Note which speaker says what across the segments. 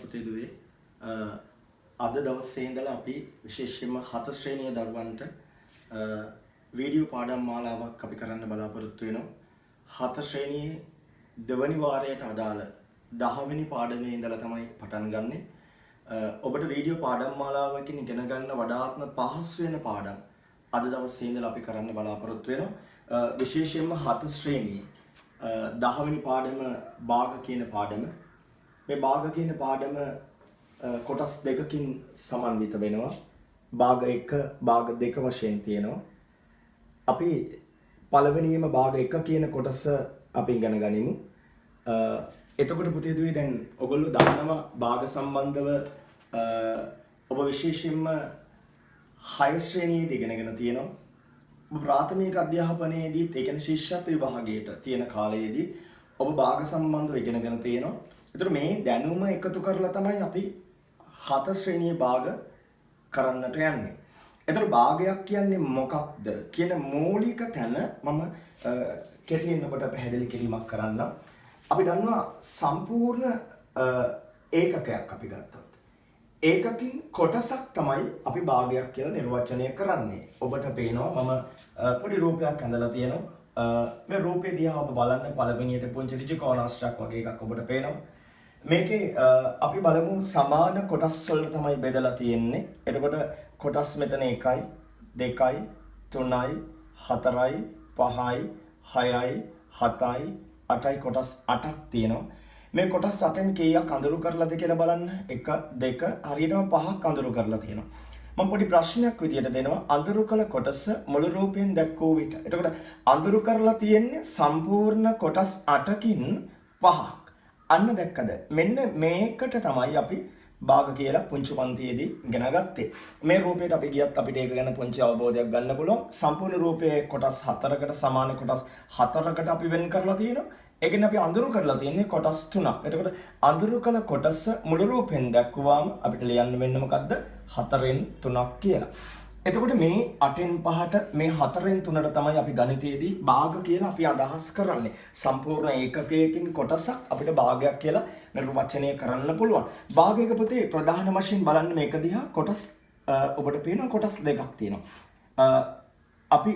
Speaker 1: පුතේ දුවේ අද දවසේ ඉඳලා අපි විශේෂයෙන්ම 4 ශ්‍රේණිය දරුවන්ට වීඩියෝ පාඩම් මාලාවක් අපි කරන්න බලාපොරොත්තු වෙනවා. 4 ශ්‍රේණියේ දෙවනි වාරයට අදාළ 10 වෙනි පාඩමේ ඉඳලා තමයි පටන් ගන්නෙ. ඔබට වීඩියෝ පාඩම් මාලාවකින් ඉගෙන ගන්න වඩාත්ම පහසු වෙන පාඩම් අද දවසේ ඉඳලා අපි කරන්න බලාපොරොත්තු වෙනවා. විශේෂයෙන්ම 4 ශ්‍රේණියේ 10 වෙනි පාඩම භාග කියන පාඩම. මේ භාග කියන පාඩම කොටස් දෙකකින් සමන්විත වෙනවා. භාග 1 භාග 2 වශයෙන් තියෙනවා. අපි පළවෙනියම භාග 1 කියන කොටස අපි ඉගෙන ගනිමු. එතකොට පුතේ දුවේ දැන් ඔයගොල්ලෝ දන්නවා භාග සම්බන්ධව ඔබ විශේෂයෙන්ම 6 ශ්‍රේණියේදී ඉගෙනගෙන තියෙනවා. ඔබ ප්‍රාථමික අධ්‍යාපනයේදී ඒ කියන්නේ ශිෂ්‍යත්ව විභාගයට තියෙන කාලයේදී ඔබ භාග සම්බන්ධව ඉගෙනගෙන තියෙනවා. ඒතර මේ දැනුම එකතු කරලා තමයි අපි 7 ශ්‍රේණියේ භාග කරන්නට යන්නේ. ඒතර භාගයක් කියන්නේ මොකක්ද කියන මූලික තැන මම කෙටියෙන් ඔබට පැහැදිලි කිරීමක් කරන්නම්. අපි දන්නවා සම්පූර්ණ ඒකකයක් අපි ගත්තොත්. ඒකකින් කොටසක් තමයි අපි භාගයක් කියලා නිර්වචනය කරන්නේ. ඔබට පේනවා මම පොඩි රූපයක් ඇඳලා තියෙනවා. මේ රූපේ දිහා ඔබ බලන්න පළවෙනියට පුංචි ත්‍රිකෝණාශ්‍රයක් වගේ එකක් ඔබට පේනවා. මේකේ අපි බලමු සමාන කොටස් වලට තමයි බෙදලා තියෙන්නේ. එතකොට කොටස් මෙතන 1යි 2යි 3යි 4යි 5යි 6යි 7යි 8යි කොටස් 8ක් තියෙනවා. මේ කොටස් 8න් කීයක් අඳුරු කරලාද කියලා බලන්න. 1 2 හරියටම 5ක් අඳුරු කරලා තියෙනවා. මම පොඩි ප්‍රශ්නයක් විදියට දෙනවා. අඳුරු කළ කොටස මුළු රූපයෙන් දැක්වූ විට. එතකොට අඳුරු කරලා තියෙන්නේ සම්පූර්ණ කොටස් 8කින් 5ක්. අන්න දැක්කද? මෙන්න මේකට තමයි අපි භාග කියලා පුංචි පන්තියේදී ඉගෙන ගත්තේ. මේ රූපයට අපි ගියත් අපිට ඒක ගැන පුංචි අවබෝධයක් ගන්න පුළුවන්. සම්පූර්ණ රූපයේ කොටස් 4කට සමාන කොටස් 4කට අපි වෙන් කරලා තියෙනවා. ඒකෙන් අපි අඳුරු කරලා තියෙන්නේ කොටස් 3ක්. එතකොට අඳුරු කළ කොටස මුළු රූපෙන් දැක්වුවාම අපිට ලියන්න වෙන්නේ මොකද්ද? 4න් 3ක් කියලා. එතකොට මේ 8න් 5ට මේ 4න් 3ට තමයි අපි ගණිතයේදී භාග කියලා අපි අදහස් කරන්නේ. සම්පූර්ණ ඒකකයකින් කොටසක් අපිට භාගයක් කියලා නිර්වචනය කරන්න පුළුවන්. භාගයක පුතේ ප්‍රධාන වශයෙන් බලන්න මේක දිහා කොටස් ඔබට පේනවා කොටස් දෙකක් තියෙනවා. අපි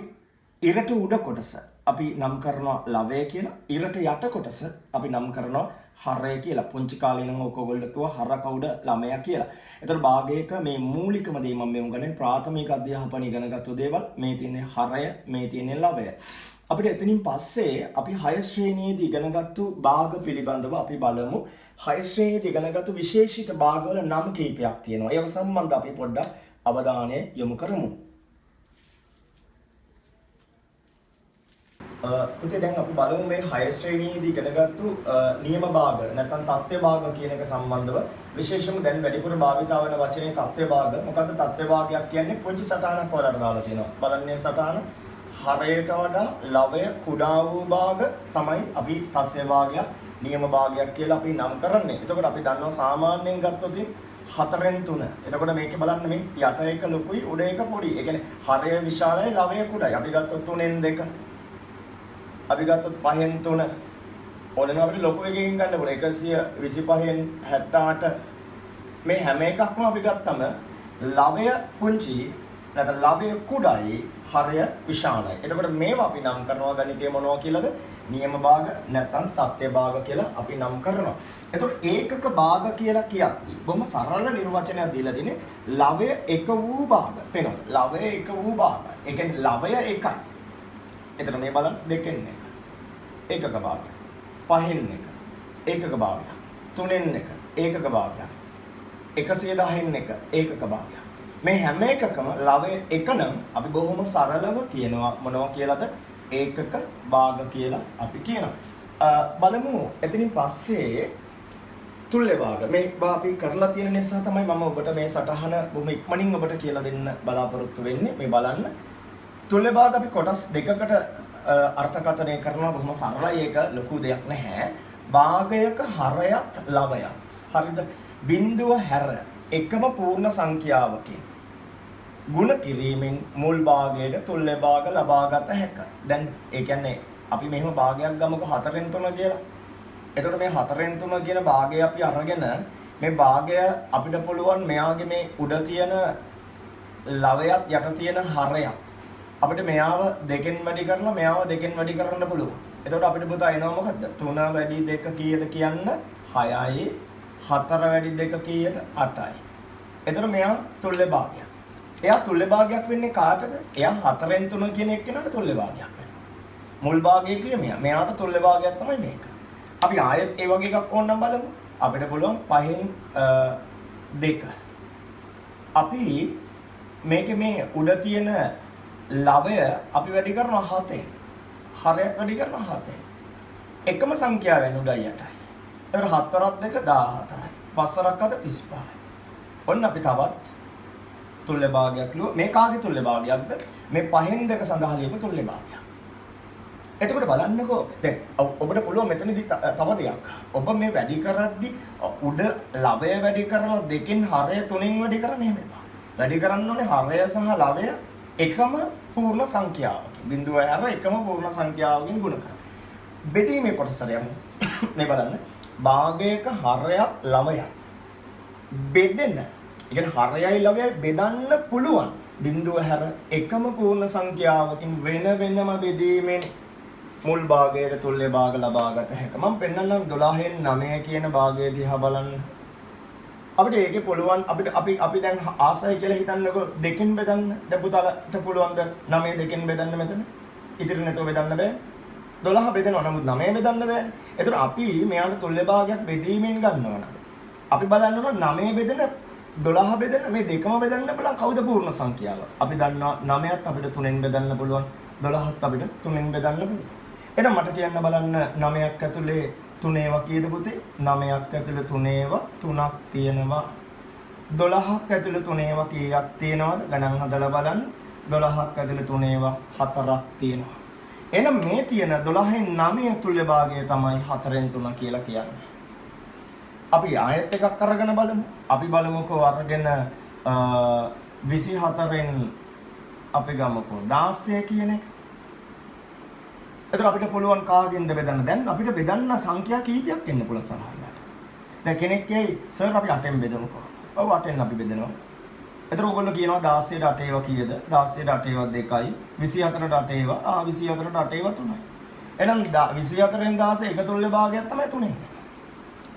Speaker 1: ඉරට උඩ කොටස අපි නම් කරනවා ලවය කියලා. ඉරට යට කොටස අපි නම් කරනවා හරය කියලා. පුංචි කාලේ නම් ඔයගොල්ලෝ කිව්වා හරක උඩ ළමයා කියලා. ඒතර භාගයක මේ මූලිකම දේ මම මේ උගන්නේ ප්‍රාථමික අධ්‍යාපනය ඉගෙනගත්තු දේවල්. මේ තියෙන්නේ හරය, මේ තියෙන්නේ ලවය. අපිට එතනින් පස්සේ අපි 6 ශ්‍රේණියේදී ඉගෙනගත්තු භාග පිළිබඳව අපි බලමු. 6 ශ්‍රේණියේදී ඉගෙනගත්තු විශේෂිත භාගවල නම් කීපයක් තියෙනවා. ඒව සම්බන්ධව අපි පොඩ්ඩක් අවධානය යොමු කරමු. පුතේ දැන් අපි බලමු මේ 6 ශ්‍රේණියේදී ඉගෙනගත්තු නියම භාග නැත්නම් තත්ත්ව භාග කියන එක සම්බන්ධව. විශේෂයෙන්ම දැන් වැඩිපුර භාවිතා වෙන වචනේ තත්ත්ව භාග. මොකද්ද තත්ත්ව භාගයක් කියන්නේ? පුංචි සටහනක් වලට දාලා තියෙනවා. බලන්නේ සටහන හරයට වඩා ලවය කුඩා වූ භාග තමයි අපි තත්ත්ව භාගයක් නියම භාගයක් කියලා අපි නම් කරන්නේ. එතකොට අපි දන්නවා සාමාන්‍යයෙන් ගත්තොත් 4න් 3. එතකොට මේකේ බලන්න මේ යට එක ලොකුයි උඩ එක පොඩි. ඒ කියන්නේ හරය විශාලයි ලවය කුඩායි. අපි ගත්තොත් 3න් 2. අපි ගත්තොත් 5න් 3. ඕනෙම අපිට ලොකු එකකින් ගන්න පුළුවන්. 125න් 78. මේ හැම එකක්ම අපි ගත්තම ලවය පුංචි නැත්නම් ලවය කුඩායි හරය විශාලයි. එතකොට මේවා අපි නම් කරනවා ගණිතයේ මොනවා කියලාද? නියම භාග නැත්නම් තත්ත්ව භාග කියලා අපි නම් කරනවා. එතකොට ඒකක භාග කියලා කියද්දි බොහොම සරල නිර්වචනයක් දීලා තියෙන්නේ ලවය එක වූ භාග. වෙනවා. ලවය එක වූ භාග. ඒ කියන්නේ ලවය එකයි. එතන මේ බලන්න දෙකෙන් එක. ඒකක භාගය. 5න් 1. ඒකක භාගය. 3න් 1. ඒකක භාගය. 110න් 1. ඒකක භාගය. මේ හැම එකකම ලවය එක නම් අපි බොහොම සරලව කියනවා මොනවා කියලාද? ඒකක භාග කියලා අපි කියනවා. බලමු එතනින් පස්සේ තුල්ල භාග. මේ අපි කරලා තියෙන නිසා තමයි මම ඔබට මේ සටහන බොහොම ඉක්මනින් ඔබට කියලා දෙන්න බලාපොරොත්තු වෙන්නේ. මේ බලන්න. තුල්ල භාග අපි කොටස් දෙකකට අර්ථකථනය කරනවා. බොහොම සරලයි, ඒක ලොකු දෙයක් නැහැ. භාගයක හරයත් ලවයත් හරිද? බිඳුව හැර එකම පූර්ණ සංඛ්‍යාවකින් ගුණ කිරීමෙන් මුල් භාගයට තුල්ල භාග ලබාගත හැක. දැන් ඒ කියන්නේ අපි මෙහෙම භාගයක් ගමුකෝ 4න් 3 කියලා. එතකොට මේ 4න් 3 කියන භාගය අපි අරගෙන මේ භාගය අපිට පුළුවන් මෙයාගේ මේ උඩ තියෙන ලවයත් යට තියෙන හරයත් අපිට මෙයාව දෙකෙන් වැඩි කරලා මෙයාව දෙකෙන් වැඩි කරන්න පුළුවන්. එතකොට අපිට පුතා එනවා මොකද්ද? 3 වැඩි 2 කීයද කියන්න 6යි 4 වැඩි 2 කීයද 8යි. එතකොට මෙයා තුල්ල භාගයක්. එයා තුල්ල භාගයක් වෙන්නේ කාටද? එයා 4න් 3 කියන එක්කෙනාට තුල්ල භාගයක් වෙනවා. මුල් භාගය කිය මෙයා. මෙයාට තුල්ල භාගයක් තමයි මේක. අපි ආයෙත් ඒ වගේ එකක් ඕනනම් බලමු. අපිට පුළුවන් 5න් 2. අපි මේකේ මේ උඩ තියෙන ලවය අපි වැඩි කරනවා 7ෙන්. හරයක් වැඩි කරනවා 7ෙන්. එකම සංඛ්‍යාවෙන් උඩයි යටයි. ඒතර 4ක් 2 14යි. 5 4ක් 35යි. ඔන්න අපි තවත් තුල්ල භාගයක් ලියුවා. මේ කාගේ තුල්ල භාගයක්ද? මේ 5න් 2 සඳහා ලියපු තුල්ල භාගයක්. එතකොට බලන්නකෝ දැන් ඔබට පුළුවන් මෙතනදී තව දෙයක්. ඔබ මේ වැඩි කරද්දි උඩ ලවය වැඩි කරලා දෙකෙන් හරය 3න් වැඩි කරන්න එහෙම එපා. වැඩි කරන්න ඕනේ හරය සහ ලවය එකම පූර්ණ සංඛ්‍යාවකින්. බිඳුව හැර එකම පූර්ණ සංඛ්‍යාවකින් ගුණ කරන්න. බෙදීමේ කොටසට යමු. මේ බලන්න. භාගයක හරයක් ලවයක් බෙදෙන. ඒ කියන්නේ හරයයි ලවයයි බෙදන්න පුළුවන්. බිඳුව හැර එකම පූර්ණ සංඛ්‍යාවකින් වෙන වෙනම බෙදීමෙන් මුල් භාගයේ තුල්ල භාග ලබා ගත හැකියි. මම පෙන්නන්නම් 12න් 9 කියන භාගය දිහා බලන්න. අපිට ඒකේ පුළුවන් අපි දැන් ආසයි කියලා හිතන්නකෝ දෙකෙන් බෙදන්න. දැන් පුතාලට පුළුවන්ද 9 දෙකෙන් බෙදන්න මෙතන? ඉතිරි නැතුව බෙදන්න බෑ. 12 බෙදනවා නමුත් 9 බෙදන්න බෑනේ. ඒතර අපි මෙයාට තුල්ල භාගයක් බෙදීමෙන් ගන්නවා නම් අපි බලන්න ඕන 9 බෙදෙන 12 බෙදෙන මේ දෙකම බෙදන්න බලන්න කවුද පූර්ණ සංඛ්‍යාව? අපි දන්නවා 9ත් අපිට 3ෙන් බෙදන්න පුළුවන් 12ත් අපිට 3ෙන් බෙදන්න පුළුවන්. එහෙනම් මට කියන්න බලන්න 9ක් ඇතුලේ 3 ඒවා කීයද පුතේ? 9ක් ඇතුලේ 3 ඒවා 3ක් තියෙනවා. 12ක් ඇතුලේ 3 ඒවා කීයක් තියෙනවද? ගණන් හදලා බලන්න. 12ක් ඇතුලේ 3 ඒවා 4ක් තියෙනවා. එහෙනම් මේ තියෙන 12න් 9 තුල්ල භාගය තමයි 4න් 3 කියලා කියන්නේ. අපි ආයෙත් එකක් අරගෙන බලමු. අපි බලමුකෝ අරගෙන 24න් අපි ගමුකෝ 16 කියන එක. එතකොට අපිට පුළුවන් කාගෙන්ද බෙදන්න? දැන් අපිට බෙදන්න සංඛ්‍යා කීපයක් එන්න පුළුවන් සමහරවිට. දැන් කෙනෙක් කියයි සර් අපි 8ෙන් බෙදමුකෝ. ඔව් 8ෙන් අපි බෙදනවා. එතකොට ඔයගොල්ලෝ කියනවා 16ට 8 ඒවා කීයද? 16ට 8 ඒවා 2යි. 24ට 8 ඒවා 24ට 8 ඒවා 3යි. එහෙනම් 24න් 16 එක තුල්ල භාගයක් තමයි 3ෙන්.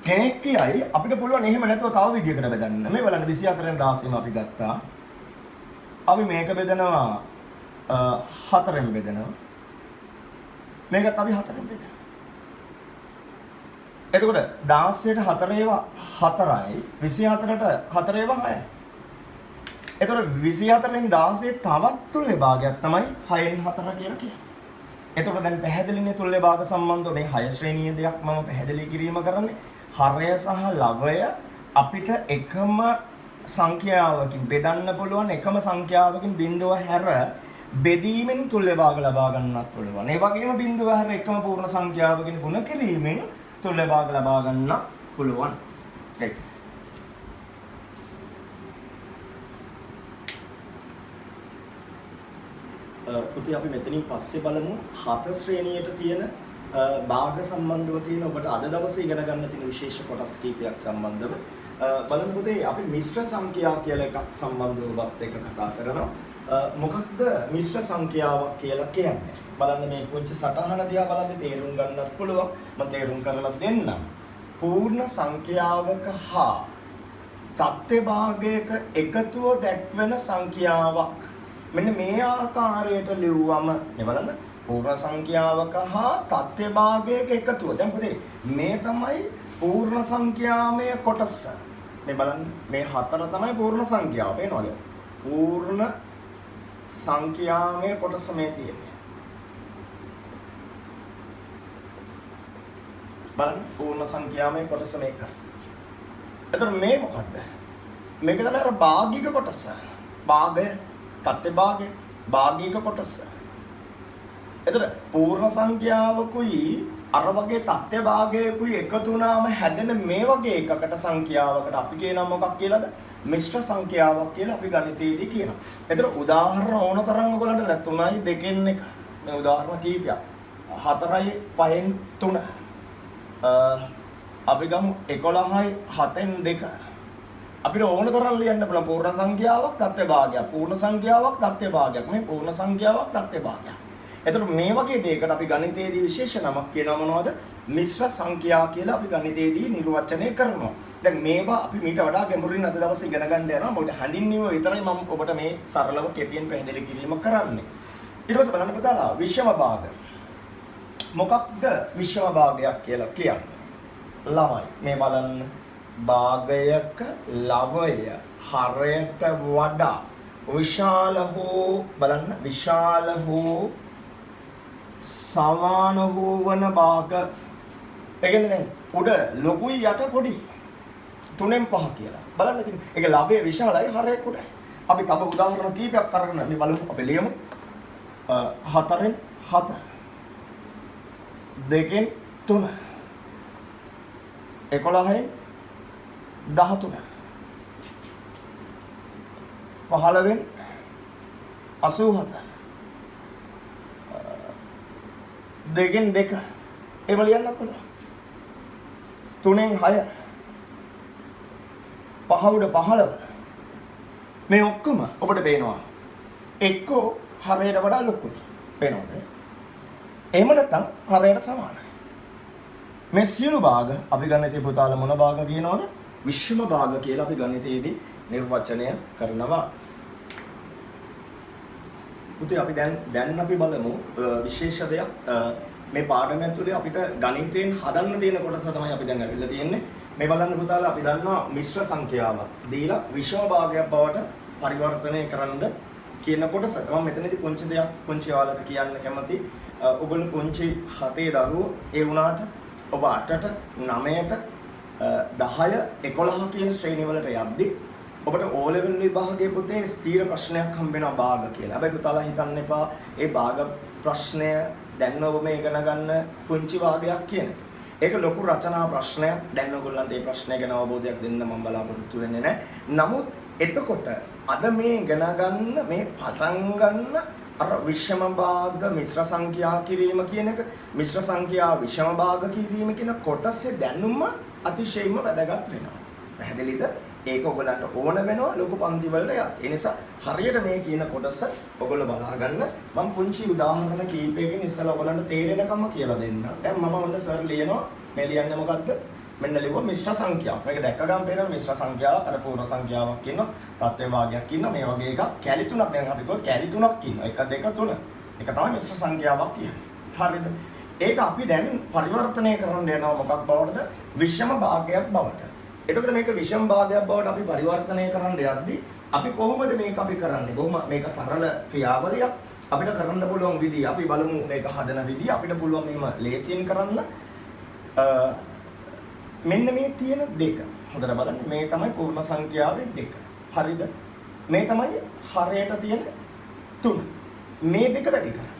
Speaker 1: කෙනෙක් කියයි අපිට පුළුවන් එහෙම නැතුව තව විදිහකට බෙදන්න. මේ බලන්න 24න් 16ම අපි ගත්තා. අපි මේක බෙදනවා 4ෙන් බෙදනවා. මේකත් අපි 4ෙන් බෙදනවා. එතකොට 16ට 4 ඒවා 4යි 24ට 4 ඒවා 6යි. එතකොට 24න් 16 තවත් තුල්ල භාගයක් තමයි 6න් 4 කියලා කියන්නේ. එතකොට දැන් පැහැදිලිනේ තුල්ල භාග සම්බන්ධව මේ 6 ශ්‍රේණීය දෙයක් මම පැහැදිලි කිරීම කරන්නේ. හරය සහ ලවය අපිට එකම සංඛ්‍යාවකින් බෙදන්න පුළුවන් එකම සංඛ්‍යාවකින් බිඳුව හැර බෙදීමෙන් තුල්ල භාග ලබා ගන්නත් පුළුවන්. ඒ වගේම බිඳුව හැර එකම පූර්ණ සංඛ්‍යාවකින් ගුණ කිරීමෙන් තුල්ල භාග ලබා ගන්නත් පුළුවන්. right. පුතේ අපි මෙතනින් පස්සේ බලමු 7 ශ්‍රේණියට තියෙන භාග සම්බන්ධව තියෙන ඔබට අද දවසේ ඉගෙන ගන්න තියෙන විශේෂ කොටස් කීපයක් සම්බන්ධව බලමු පුතේ අපි මිශ්‍ර සංඛ්‍යා කියලා එකක් සම්බන්ධව ඔබත් එක්ක කතා කරනවා. මොකක්ද මිශ්‍ර සංඛ්‍යාවක් කියලා කියන්නේ? බලන්න මේ පුංචි සටහන දිහා බලද්දී තේරුම් ගන්නත් පුළුවන්. මම තේරුම් කරලා දෙන්නම්. පූර්ණ සංඛ්‍යාවක හා තත්ත්ව භාගයක එකතුව දැක්වෙන සංඛ්‍යාවක්. මෙන්න මේ ආකාරයට ලිව්වම මේ බලන්න පූර්ණ සංඛ්‍යාවක හා තත්ත්ව භාගයක එකතුව. දැන් පුතේ මේ තමයි පූර්ණ සංඛ්‍යාමය කොටස. මේ බලන්න මේ 4 තමයි පූර්ණ සංඛ්‍යාව. පේනවද? පූර්ණ සංඛ්‍යාමය කොටස මේ තියෙන්නේ. බලන්න පූර්ණ සංඛ්‍යාමය කොටස මේක. එතකොට මේ මොකද්ද? මේක තමයි අර භාගික කොටස. භාගය තත්ත්ව භාගය භාගික කොටස. එතකොට පූර්ණ සංඛ්‍යාවකුයි අර වගේ තත්ත්ව භාගයකුයි එකතු වුණාම හැදෙන මේ වගේ එකකට සංඛ්‍යාවකට අපි කියනවා මොකක් කියලාද? මිශ්‍ර සංඛ්‍යාවක් කියලා අපි ගණිතයේදී කියනවා. එතකොට උදාහරණ ඕන තරම් ඔයගලන්ට 3යි 2න් 1. මේ උදාහරණ කීපයක්. 4යි 5න් 3. අපි ගමු 11යි 7න් 2. අපිට ඕන තරම් ලියන්න පුළුවන් පූර්ණ සංඛ්‍යාවක් තත්ත්ව භාගයක්. පූර්ණ සංඛ්‍යාවක් තත්ත්ව භාගයක්. මේ පූර්ණ සංඛ්‍යාවක් තත්ත්ව භාගයක්. එතකොට මේ වගේ දෙයකට අපි ගණිතයේදී විශේෂ නමක් කියනවා මොනවද? මිශ්‍ර සංඛ්‍යා කියලා අපි ගණිතයේදී නිර්වචනය කරනවා. දැන් මේවා අපි මීට වඩා ගැඹුරින් අද දවසේ ඉගෙන ගන්න යනවා. මොකද හැඳින්වීම විතරයි මම ඔබට මේ සරලව කෙටියෙන් පැහැදිලි කිරීම කරන්නේ. ඊට පස්සේ බලන්න පුතාලා විෂම භාග. මොකක්ද විෂම භාගයක් කියලා කියන්නේ? ළමයි මේ බලන්න භාගයක ලවය හරයට වඩා විශාල හෝ බලන්න විශාල හෝ සමාන හෝ වන භාග. ඒ කියන්නේ දැන් උඩ ලොකුයි යට පොඩි 3න් 5 කියලා. බලන්න ඉතින් ඒක ලවය විශාලයි හරය කුඩයි. අපි තව උදාහරණ කීපයක් අරගෙන මේ බලමු අපි ලියමු. 4න් 7 2න් 3 11න් 13 15න් 87 2න් 2 එහෙම ලියන්න පුළුවන්. 3න් 6 5 උඩ 15 මේ ඔක්කොම ඔබට පේනවා එක්කෝ හරයට වඩා ලොකුයි. පේනවද? එහෙම නැත්නම් හරයට සමානයි. මේ සියලු භාග අපි ගණිතේ පුතාලා මොන භාග කියනවද? විෂම භාග කියලා අපි ගණිතයේදී නිර්වචනය කරනවා. පුතේ අපි දැන් අපි බලමු විශේෂ දෙයක් මේ පාඩම ඇතුලේ අපිට ගණිතයෙන් හදන්න තියෙන කොටස තමයි අපි දැන් අවිල්ල තියෙන්නේ. මේ බලන්න පුතාලා අපි දන්නවා මිශ්‍ර සංඛ්‍යාවක් දීලා විෂම භාගයක් බවට පරිවර්තනය කරන්න කියන කොටස. මම මෙතනදී පුංචි දෙයක් පුංචි ඔයාලට කියන්න කැමතියි. ඔයගොල්ලෝ පුංචි 7 දරුවෝ ඒ වුණාට ඔබ 8ට 9ට 10 11 කියන ශ්‍රේණි වලට යද්දී ඔබට O level විභාගයේ පුතේ ස්ථීර ප්‍රශ්නයක් හම්බ වෙනවා භාග කියලා. හැබැයි පුතාලා හිතන්න එපා ඒ භාග ප්‍රශ්නය දැන් ඔබ මේ ඉගෙන ගන්න පුංචි භාගයක් කියන එක. ඒක ලොකු රචනා ප්‍රශ්නයක්. දැන් ඔයගොල්ලන්ට මේ ප්‍රශ්නය ගැන අවබෝධයක් දෙන්න මම බලාපොරොත්තු වෙන්නේ නැහැ. නමුත් එතකොට අද මේ ඉගෙන ගන්න මේ පටන් ගන්න අර විෂම භාග මිශ්‍ර සංඛ්‍යා කිරීම කියන එක මිශ්‍ර සංඛ්‍යා විෂම භාග කිරීම කියන කොටසේ දැනුම අතිශයින්ම වැදගත් වෙනවා. පැහැදිලිද? ඒක ඔයගලන්ට ඕන වෙනවා ලොකු පන්ති වලට යත්. ඒ නිසා හරියට මේ කියන කොටස ඔයගොල්ලෝ බලා ගන්න. මම පුංචි උදාහරණ කීපයකින් ඉස්සලා ඔයගලන්ට තේරෙනකම කියලා දෙන්න. දැන් මම හොඳ සර් ලියනවා. මේ ලියන්නේ මොකද්ද? මෙන්න ලිව්වා මිශ්‍ර සංඛ්‍යාවක්. මේක දැක්ක ගමන් පේනවා මිශ්‍ර සංඛ්‍යාවක් අර පූර්ණ සංඛ්‍යාවක් ඉන්නවා. තත්ත්ව භාගයක් ඉන්නවා. මේ වගේ එකක් කැලි තුනක් දැන් අපි කිව්වොත් කැලි තුනක් ඉන්නවා. 1 2 3. ඒක තමයි මිශ්‍ර සංඛ්‍යාවක් කියන්නේ. හරිද? ඒක අපි දැන් පරිවර්තනය කරන්න යනවා මොකක් බවටද? විෂම භාගයක් බවට. එතකොට මේක විෂම භාගයක් බවට අපි පරිවර්තනය කරන්න යද්දී අපි කොහොමද මේක අපි කරන්නේ? කොහොම මේක සරල ක්‍රියාවලියක් අපිට කරන්න පුළුවන් විදිය. අපි බලමු මේක හදන විදිය. අපිට පුළුවන් මේව ලේසියෙන් කරන්න. මෙන්න මේ තියෙන දෙක. හොඳට බලන්න. මේ තමයි පූර්ණ සංඛ්‍යාවේ දෙක. හරිද? මේ තමයි හරයට තියෙන 3. මේ දෙක වැඩි කරන්න.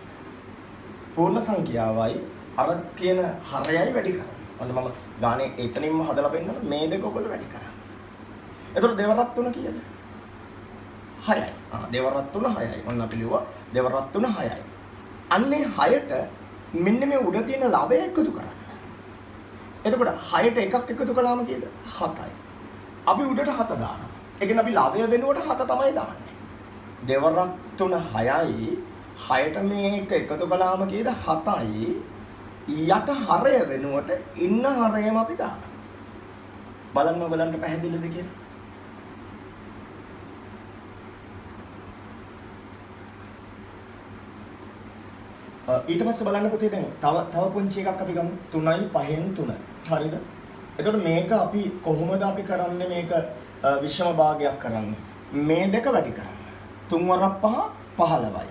Speaker 1: පූර්ණ සංඛ්‍යාවයි අර තියෙන හරයයි වැඩි කරන්න. ඔන්න මම ගානේ එතනින්ම හදලා පෙන්නන මේ දෙක ඔයගොල්ලෝ වැඩි කරන්න. එතකොට දෙවරක් 3 කීයද? 6යි. දෙවරක් 3 6යි. ඔන්න අපි ලියුවා දෙවරක් 3 6යි. අන්නේ 6ට මෙන්න මේ උඩ තියෙන ලවය එකතු කරන්න. එතකොට 6ට එකක් එකතු කළාම කීයද? 7යි. අපි උඩට 7 දානවා. ඒ කියන්නේ අපි ලවය වෙනුවට 7 තමයි දාන්නේ. දෙවරක් 3 6යි. 6ට මේක එකතු කළාම කීයද? 7යි. යට හරය වෙනුවට ඉන්න හරයම අපි දානවා. බලන්න ඔයගලන්ට පැහැදිලිද කියලා? ඊට පස්සේ බලන්න පුතේ දැන් තව පුංචි එකක් අපි ගමු 3යි 5න් 3. හරිද? එතකොට මේක අපි කොහොමද අපි කරන්නේ මේක විෂම භාගයක් කරන්නේ? මේ දෙක වැඩි කරන්න. 3 වරක් 5 15යි.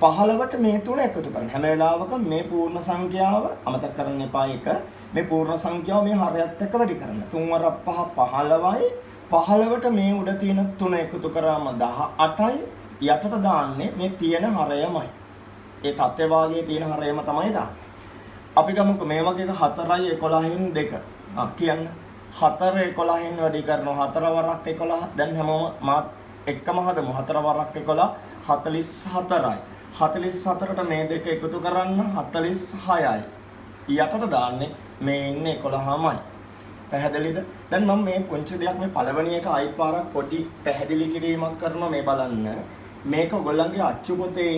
Speaker 1: 15ට මේ 3 එකතු කරන්න. හැම වෙලාවකම මේ පූර්ණ සංඛ්‍යාව අමතක කරන්න එපා එක. මේ පූර්ණ සංඛ්‍යාව මේ හරයත් එක්ක වැඩි කරන්න. 3 වරක් 5 15යි. 15ට මේ උඩ තියෙන 3 එකතු කරාම 18යි. යටට දාන්නේ මේ තියෙන හරයමයි. ඒ තත්ත්ව භාගයේ තියෙන හරයම තමයි දාන්නේ. අපි ගමුකෝ මේ වගේ එක 4යි 11න් 2. කියන්න 4 11න් වැඩි කරනවා 4 වරක් 11. දැන් හැමෝම මාත් එක්කම හදමු 4 වරක් 11 44යි. 44ට මේ දෙක එකතු කරන්න 46යි. යටට දාන්නේ මේ ඉන්නේ 11මයි. පැහැදිලිද? දැන් මම මේ පුංචි දෙයක් මේ පළවෙනි එක ආයිත් පාරක් පොඩි පැහැදිලි කිරීමක් කරනවා මේ බලන්න. මේක ඔයගොල්ලන්ගේ අච්චු පොතේ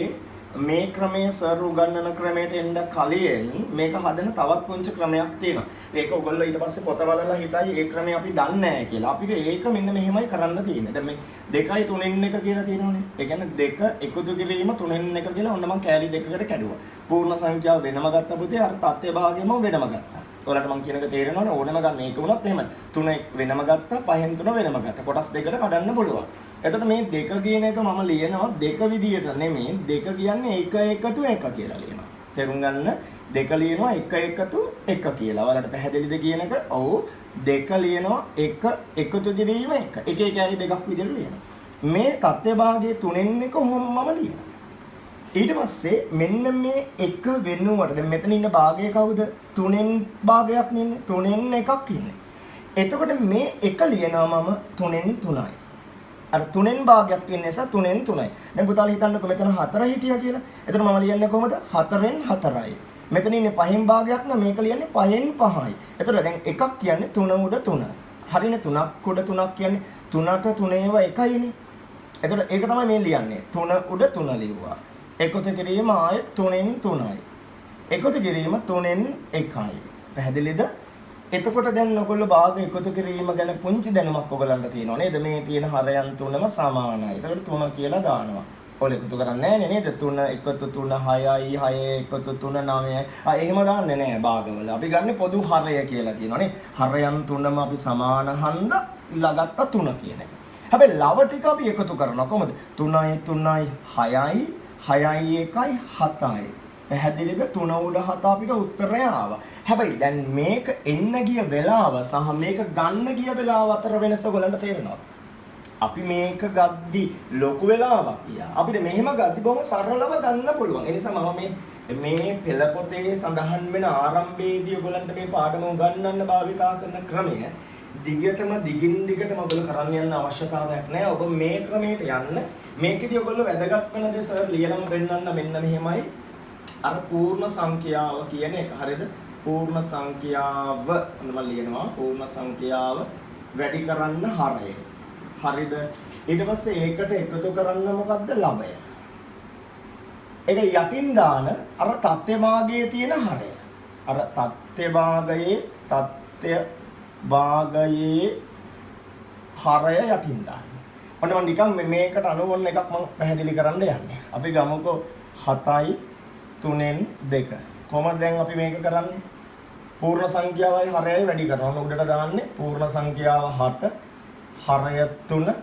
Speaker 1: මේ ක්‍රමයේ සර් උගන්වන ක්‍රමයට එන්න කලින් මේක හදන තවත් පුංචි ක්‍රමයක් තියෙනවා. ඒක ඔයගොල්ලෝ ඊට පස්සේ පොත බලලා හිතයි ඒ ක්‍රමය අපි දන්නේ නැහැ කියලා. අපිට ඒක මෙන්න මෙහෙමයි කරන්න තියෙන්නේ. දැන් මේ 2යි 3න් 1 කියලා තියෙනවනේ. ඒ කියන්නේ 2 එකතු කිරීම 3න් 1 කියලා ඔන්න මම කෑලි දෙකකට කැඩුවා. පූර්ණ සංඛ්‍යාව වෙනම ගත්ත පුතේ අර තත්ත්ව භාගයම වෙනම ගත්තා. ඔයාලට මම කියන එක තේරෙනවනේ ඕනම ගන්න ඒක වුණත් එහෙම 3 වෙනම ගත්තා 5න් 3 වෙනම ගත්තා. කොටස් දෙකකට කඩන්න පුළුවන්. එතකොට මේ 2 කියන එක මම ලියනවා 2 විදියට නෙමෙයි 2 කියන්නේ 1 එකතු 1 කියලා ලියනවා. තේරුම් ගන්න 2 ලියනවා 1 එකතු 1 කියලා. ඔයාලට පැහැදිලිද කියන එක? ඔව් 2 ලියනවා 1 එකතු කිරීම 1. එකේ කැරි දෙකක් විදියට ලියනවා. මේ තත්ත්ව භාගයේ 3න් 1 කොහොමම ලියනවා. ඊට පස්සේ මෙන්න මේ 1 වෙනුවට දැන් මෙතන ඉන්න භාගය කවුද? 3න් භාගයක් නෙන්නේ 3න් එකක් ඉන්නේ. එතකොට මේ 1 ලියනවා මම 3න් 3යි. අර 3න් භාගයක් ඉන්න නිසා 3න් 3යි. දැන් පුතාලා හිතන්නකෝ මෙතන 4 හිටියා කියලා. එතන මම ලියන්නේ කොහොමද? 4න් 4යි. මෙතන ඉන්නේ 5න් භාගයක් නම් මේක ලියන්නේ 5න් 5යි. එතකොට දැන් එකක් කියන්නේ 3 උඩ 3. හරිනේ 3ක් උඩ 3ක් කියන්නේ 3ට 3 ඒවා එකයිනේ. එතකොට ඒක තමයි මේ ලියන්නේ. 3 උඩ 3 ලිව්වා. එකතු කිරීම ආයෙත් 3න් 3යි. එකතු කිරීම 3න් 1යි. පැහැදිලිද? එතකොට දැන් ඔයගොල්ලෝ භාග එකතු කිරීම ගැන පුංචි දැනුමක් ඔයගලන්ට තියෙනවා නේද? මේ තියෙන හරයන් තුනම සමානයි. එතකොට 3 කියලා දානවා. ඔයගොල්ලෝ එකතු කරන්නේ නැහැ නේද? 3 එකතු 3 6යි 6 එකතු 3 9යි. එහෙම දාන්නේ නැහැ භාගවල. අපි ගන්න පොදු හරය කියලා කියනවා නේ. හරයන් තුනම අපි සමාන හන්ද ලගත්ත 3 කියන එක. හැබැයි ලව ටික අපි එකතු කරනවා කොහොමද? 3යි 3යි 6යි 6යි 1යි 7යි. පැහැදිලිද? 3 උඩ 7 අපිට උත්තරය ආවා. හැබැයි දැන් මේක එන්න ගිය වෙලාව සහ මේක ගන්න ගිය වෙලාව අතර වෙනස ඔයගලන්ට තේරෙනවද? අපි මේක ගද්දි ලොකු වෙලාවක් ගියා. අපිට මෙහෙම ගද්දි බොහොම සරලව ගන්න පුළුවන්. ඒ නිසා මම මේ පෙළ පොතේ සඳහන් වෙන ආරම්භයේදී ඔයගලන්ට මේ පාඩම උගන්වන්න භාවිතා කරන ක්‍රමය දිගටම දිගින් දිගටම ඔයගොල්ලෝ කරන්න යන්න අවශ්‍යතාවයක් නැහැ. ඔබ මේ ක්‍රමයට යන්න. මේකෙදී ඔයගොල්ලෝ වැදගත් වෙන දේ සර් ලියලම පෙන්නන්න මෙන්න මෙහෙමයි. අර පූර්ණ සංඛ්‍යාව කියන එක. හරිද? පූර්ණ සංඛ්‍යාව මම ලියනවා. පූර්ණ සංඛ්‍යාව වැඩි කරන්න හරය. හරිද? ඊට පස්සේ ඒකට එකතු කරන්න මොකද්ද? ලවය. ඒක යටින් දාන අර තත්ත්ව භාගයේ තියෙන හරය. අර තත්ත්ව භාගයේ හරය යටින් දාන්න. ඔන්න මම නිකන් මේකට අනුවන්න එකක් මම පැහැදිලි කරන්න යන්නේ. අපි ගමුකෝ 7යි 3න් 2. කොහොමද දැන් අපි මේක කරන්නේ? පූර්ණ සංඛ්‍යාවයි හරයයි වැඩි කරනවා. ඔන්න උඩට දාන්නේ පූර්ණ සංඛ්‍යාව 7 හරය 3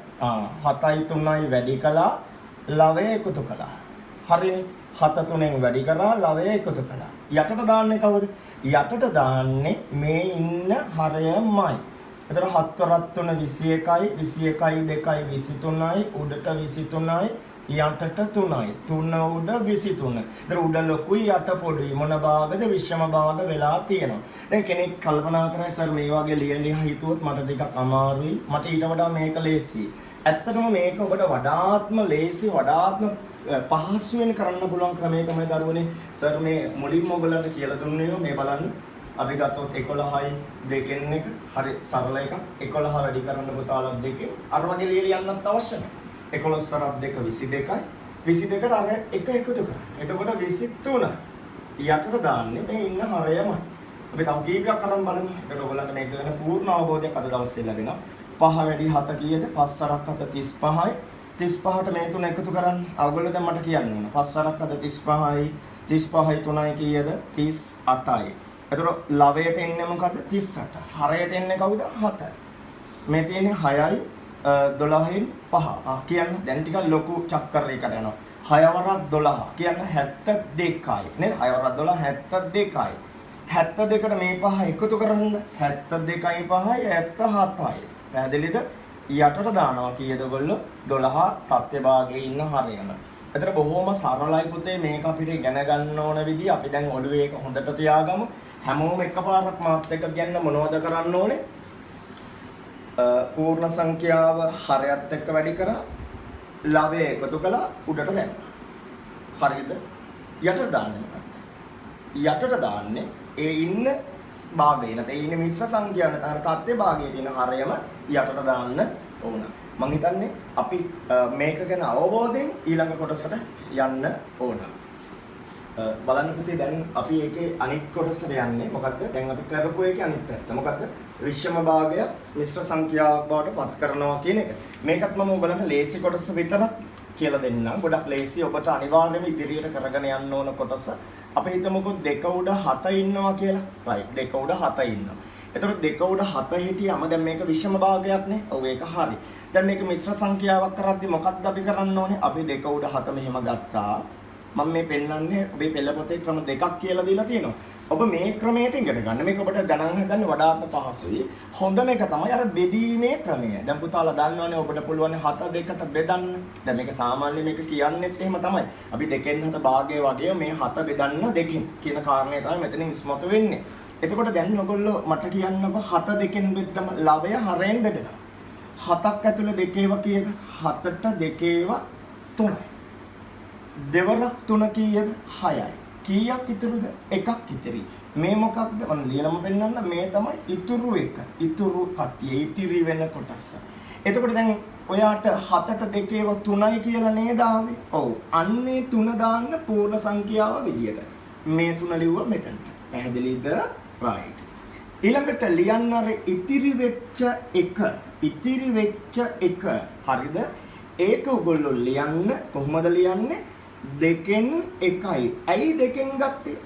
Speaker 1: 7යි 3යි වැඩි කළා ලවය එකතු කළා. හරිනේ. 7 3න් වැඩි කරා ලවය එකතු කළා. යටට දාන්නේ කවුද? යටට දාන්නේ මේ ඉන්න හරයමයි. එතකොට 7 වරක් 3 21යි 21යි 2යි 23යි උඩට 23යි යටට 3යි 3 උඩ 23. ඒතර උඩ ලොකුයි යට පොඩුයි මොන භාගද විෂම භාග වෙලා තියෙනවා. දැන් කෙනෙක් කල්පනා කරයි සර් මේ වගේ ලියලා හිතුවොත් මට ටිකක් අමාරුයි. මට ඊට වඩා මේක ලේසියි. ඇත්තටම මේක ඔබට වඩාත්ම ලේසි වඩාත්ම පහසුවෙන් කරන්න පුළුවන් ක්‍රමය තමයි දරුවනේ. සර් මේ මුලින්ම ඔයගලන්ට කියලා දුන්නේ මේ බලන්න. අපි ගත්තොත් 11යි 2න් 1 හරි සරල එකක්. 11 වැඩි කරන්න පුතාලා 2න් අර වගේ ලියලා යන්නත් අවශ්‍ය නැහැ. 11 සරත් 2 22යි 22ට අර 1 එකතු කරන්න. එතකොට 23. යටට දාන්නේ මේ ඉන්න හරයමයි. අපි තව කීපයක් අරන් බලමු. එතකොට ඔයගලන්ට මේක ගැන පූර්ණ අවබෝධයක් අද දවසේ ලැබෙනවා. 5 වැඩි 7 කීයද? 5 සරක් 7 35යි. 35ට මේ තුන එකතු කරන්න. ඔයගොල්ලෝ දැන් මට කියන්න ඕන. 5 සරක් 35යි 35යි 3යි කීයද? 38යි. එතකොට ලවයට එන්නේ මොකද්ද? 38. හරයට එන්නේ කවුද? 7. මේ තියෙන්නේ 6යි 12න් 5. කියන්න දැන් ටිකක් ලොකු චක්කරයකට යනවා. 6 වරක් 12 කියන්න 72යි. නේද? 6 වරක් 12 72යි. 72ට මේ 5 එකතු කරන්න. 72යි 5යි 77යි. පැහැදිලිද? යටට දානවා කීයද ඔයගොල්ලෝ? 12 තත්ත්ව භාගයේ ඉන්න හරයම. ඒතර බොහොම සරලයි පුතේ මේක අපිට ඉගෙන ගන්න ඕන විදිහ අපි දැන් ඔළුවේ ඒක හොඳට තියාගමු. හැමෝම එකපාරක් මාත් එක්ක කියන්න මොනවද කරන්න ඕනේ? පූර්ණ සංඛ්‍යාව හරයත් එක්ක වැඩි කරා ලවය එකතු කළා උඩට දැම්මා. හරිද? යටට දාන්නේ මොකක්ද? යටට දාන්නේ ඒ ඉන්න භාගය නැත්නම් ඉන්නේ මිශ්‍ර සංඛ්‍යාව නැත්නම් තත්ත්ව භාගයේ තියෙන හරයම යටට දාන්න ඕන. මම හිතන්නේ අපි මේක ගැන අවබෝධයෙන් ඊළඟ කොටසට යන්න ඕන. බලන්න පුතේ දැන් අපි ඒකේ අනිත් කොටසට යන්නේ මොකද්ද? දැන් අපි කරපු එකේ අනිත් පැත්ත. මොකද්ද? විෂම භාගය මිශ්‍ර සංඛ්‍යාවක් බවට පත් කරනවා කියන එක. මේකත් මම ඔයගලන්ට ලේසි කොටස විතරක් කියලා දෙන්නම්. ගොඩක් ලේසි ඔබට අනිවාර්යයෙන්ම ඉදිරියට කරගෙන යන්න ඕන කොටස. අපි හිතමුකෝ 2 උඩ 7 ඉන්නවා කියලා. right 2 උඩ 7 ඉන්නවා. එතකොට 2 උඩ 7 හිටියම දැන් මේක විෂම භාගයක් නේ. ඔව් ඒක හරි. දැන් මේක මිශ්‍ර සංඛ්‍යාවක් කරද්දි මොකක්ද අපි කරන්න ඕනේ? අපි 2 උඩ 7 මෙහෙම ගත්තා. මම මේ පෙන්නන්නේ ඔබේ පෙළපොතේ ක්‍රම දෙකක් කියලා දීලා තියෙනවා. ඔබ මේ ක්‍රමයට ඉගෙන ගන්න. මේක ඔබට ගණන් හදන්න වඩාත්ම පහසුයි. හොඳම එක තමයි අර බෙදීමේ ක්‍රමය. දැන් පුතාලා දන්නවනේ ඔබට පුළුවන් 7 2ට බෙදන්න. දැන් මේක සාමාන්‍ය මේක කියන්නේත් එහෙම තමයි. අපි 2න් 7 භාගය වගේ මේ 7 බෙදන්න 2කින් කියන කාරණේ තමයි මෙතනින් ඉස්මතු වෙන්නේ. එතකොට දැන් ඔයගොල්ලෝ මට කියන්නකො 7 2න් බෙද්දම ලවය හරෙන් බෙදෙනවා. 7ක් ඇතුලේ 2 ඒවා කීයද? 7ට 2 ඒවා 3යි. දෙවරක් 3 කීයද? 6යි. කීයක් ඉතුරුද? එකක් ඉතිරි. මේ මොකක්ද? මම ලියලම පෙන්නන්න. මේ තමයි ඉතුරු එක. ඉතුරු කට්ටිය ඉතිරි වෙන කොටස. එතකොට දැන් ඔයාට 7ට 2 ඒවා 3යි කියලා නේද ආවේ? ඔව්. අන්නේ 3 දාන්න පූර්ණ සංඛ්‍යාව විදියට. මේ 3 ලිව්වා මෙතනට. පැහැදිලිද? right. ඊළඟට ලියන්න අර ඉතිරි වෙච්ච එක. ඉතිරි වෙච්ච එක. හරිද? ඒක ඔයගොල්ලෝ ලියන්න කොහොමද ලියන්නේ? 2න් 1යි. ඇයි 2න් ගත්තේ?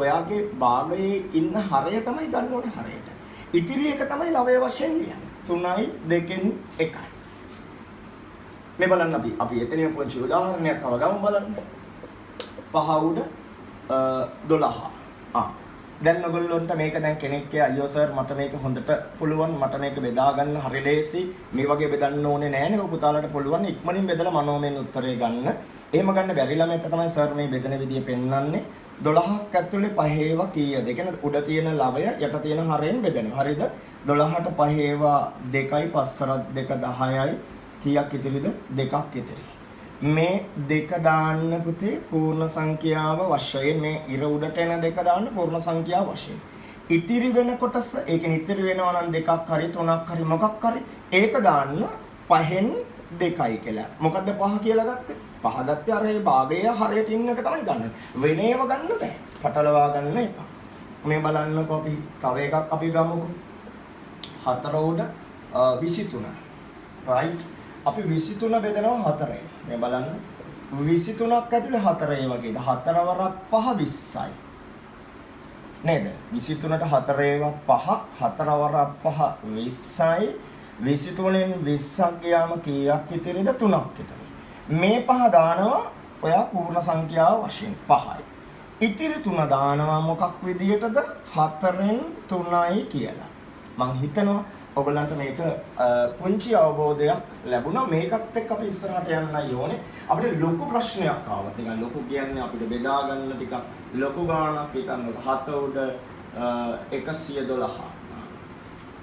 Speaker 1: ඔයාගේ භාගයේ ඉන්න හරය තමයි ගන්න ඕනේ හරයට. ඉතිරි එක තමයි ලවය වශයෙන් ලියන්නේ. 3යි 2න් 1යි. මේ බලන්න අපි එතනින් පොන්චි උදාහරණයක් තව ගමු බලන්න. 5 උඩ 12. දැන් ඔයගොල්ලොන්ට මේක දැන් කෙනෙක් අයියෝ සර් මට මේක හොඳට පුළුවන් මට මේක බෙදා ගන්න හරි ලේසි මේ වගේ බෙදන්න ඕනේ නෑනේ ඔය පුතාලට පුළුවන් ඉක්මනින් බෙදලා මනෝමයෙන් උත්තරේ ගන්න. එහෙම ගන්න බැරි ළමයට තමයි සර් මේ බෙදෙන විදිය පෙන්වන්නේ. 12ක් ඇතුලේ 5 ඒවා කීයද? ඒ කියන්නේ උඩ තියෙන ලවය යට තියෙන හරයෙන් බෙදෙනවා. හරිද? 12ට 5 ඒවා 2යි 5 2 10යි. කීයක් ඉතිරිද? 2ක් ඉතිරි. මේ 2 දාන්න පුතේ පූර්ණ සංඛ්‍යාව වශයෙන් මේ ඉර උඩට එන 2 දාන්න පූර්ණ සංඛ්‍යාව වශයෙන්. ඉතිරි වෙන කොටස ඒ කියන්නේ ඉතිරි වෙනවා නම් 2ක් හරි 3ක් හරි මොකක් හරි ඒක දාන්න 5න් 2යි කියලා. මොකද්ද 5 කියලා ගත්තේ? 5 ගත්තේ අර ඒ භාගයේ හරියට ඉන්න එක තමයි ගන්න. වෙනේව ගන්න බෑ. පටලවා ගන්න එපා. මේ බලන්නකෝ අපි තව එකක් අපි ගමුකෝ. 4 උඩ 23. right. අපි 23 බෙදනවා 4යි. මේ බලන්න 23ක් ඇතුලේ 4 ඒ වගේද 4 වරක් 5 20යි නේද 23ට 4 ඒවා 5 4 වරක් 5 20යි 23න් 20ක් ගියාම කීයක් ඉතිරිද 3ක් ඉතිරි මේ 5 දානවා ඔයා පූර්ණ සංඛ්‍යාව වශයෙන් 5යි ඉතිරි 3 දානවා මොකක් විදියටද 4න් 3යි කියලා මං හිතනවා ඔයගලන්ට මේක පුංචි අවබෝධයක් ලැබුණා මේකත් එක්ක අපි ඉස්සරහට යන්නයි ඕනේ අපිට ලොකු ප්‍රශ්නයක් ආවා නිකන් ලොකු කියන්නේ අපිට බෙදා ගන්න ටිකක් ලොකු ගාණක් හිතන්නකො 7 උඩ 112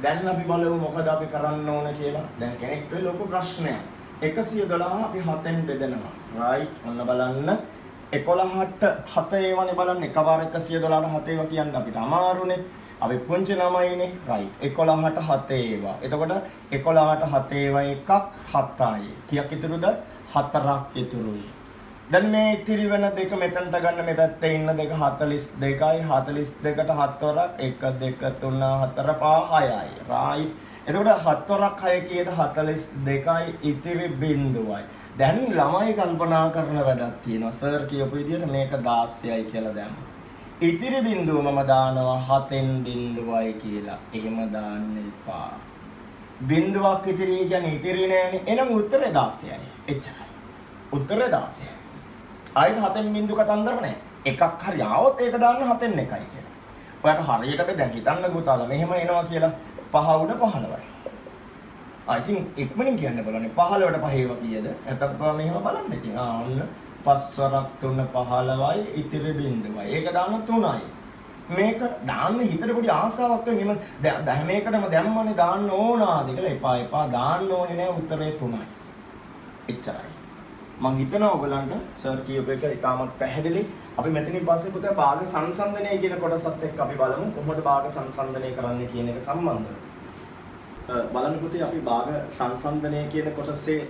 Speaker 1: දැන් අපි බලමු මොකද අපි කරන්න ඕන කියලා දැන් කෙනෙක්ට ලොකු ප්‍රශ්නයක් 112 අපි 7ෙන් බෙදනවා right ඔන්න බලන්න 11ට 7 ඒවනේ බලන්න එකවර 112ට 7 ඒවා කියන්න අපිට අමාරුනේ අපි පුංචි ළමයිනේ right 11ට 7 ඒවා. එතකොට 11ට 7 ඒවා එකක් 7යි. කීයක් ඉතුරුද? 4ක් ඉතුරුයි. දැන් මේ ඉතිරි වෙන දෙක මෙතනට ගන්න මේ පැත්තේ ඉන්න දෙක 42යි 42ට 7 වරක් 1 2 3 4 5 6යි. right. එතකොට 7 වරක් 6 කීයද 42යි ඉතිරි බිඳුවයි. දැන් ළමයි කල්පනා කරන වැඩක් තියෙනවා. සර් කියපු විදිහට මේක 16යි කියලා දැම්මා. ඉතිරි බිඳුව මම දානවා 7න් බිඳුවයි කියලා. එහෙම දාන්න එපා. බිඳුවක් ඉතිරි කියන්නේ ඉතිරි නෑනේ. එහෙනම් උත්තරේ 16යි. එච්චරයි. උත්තරේ 16යි. ආයෙත් 7න් බිඳු කතන්දර නෑ. එකක් හරි ආවොත් ඒක දාන්න 7න් එකයි කියලා. ඔයාලට හරියට දැන් හිතන්න පුතාලා මෙහෙම එනවා කියලා 5 උඩ 15යි. I think ඉක්මනින් කියන්න බලන්නේ 15ට 5 ඒවා කීයද? එතකොට මෙහෙම බලන්න ඉතින්. ඔන්න 5 වරක් 3 15යි ඉතිරි බිඳුවයි. ඒක දාන්න 3යි. මේක දාන්න හිතට පොඩි ආසාවක් වෙන මම දැන් මේකටම දැම්මනේ දාන්න ඕනාද කියලා එපා දාන්න ඕනේ නෑ උත්තරේ 3යි. එච්චරයි. මම හිතනවා ඔයගලන්ට සර් කියපු එක ඉතාමත් පැහැදිලි. අපි මෙතනින් පස්සේ පුතේ භාග සංසන්දනය කියන කොටසත් එක්ක අපි බලමු කොහොමද භාග සංසන්දනය කරන්නේ කියන එක සම්බන්ධව. බලන්න පුතේ අපි භාග සංසන්දනය කියන කොටසේ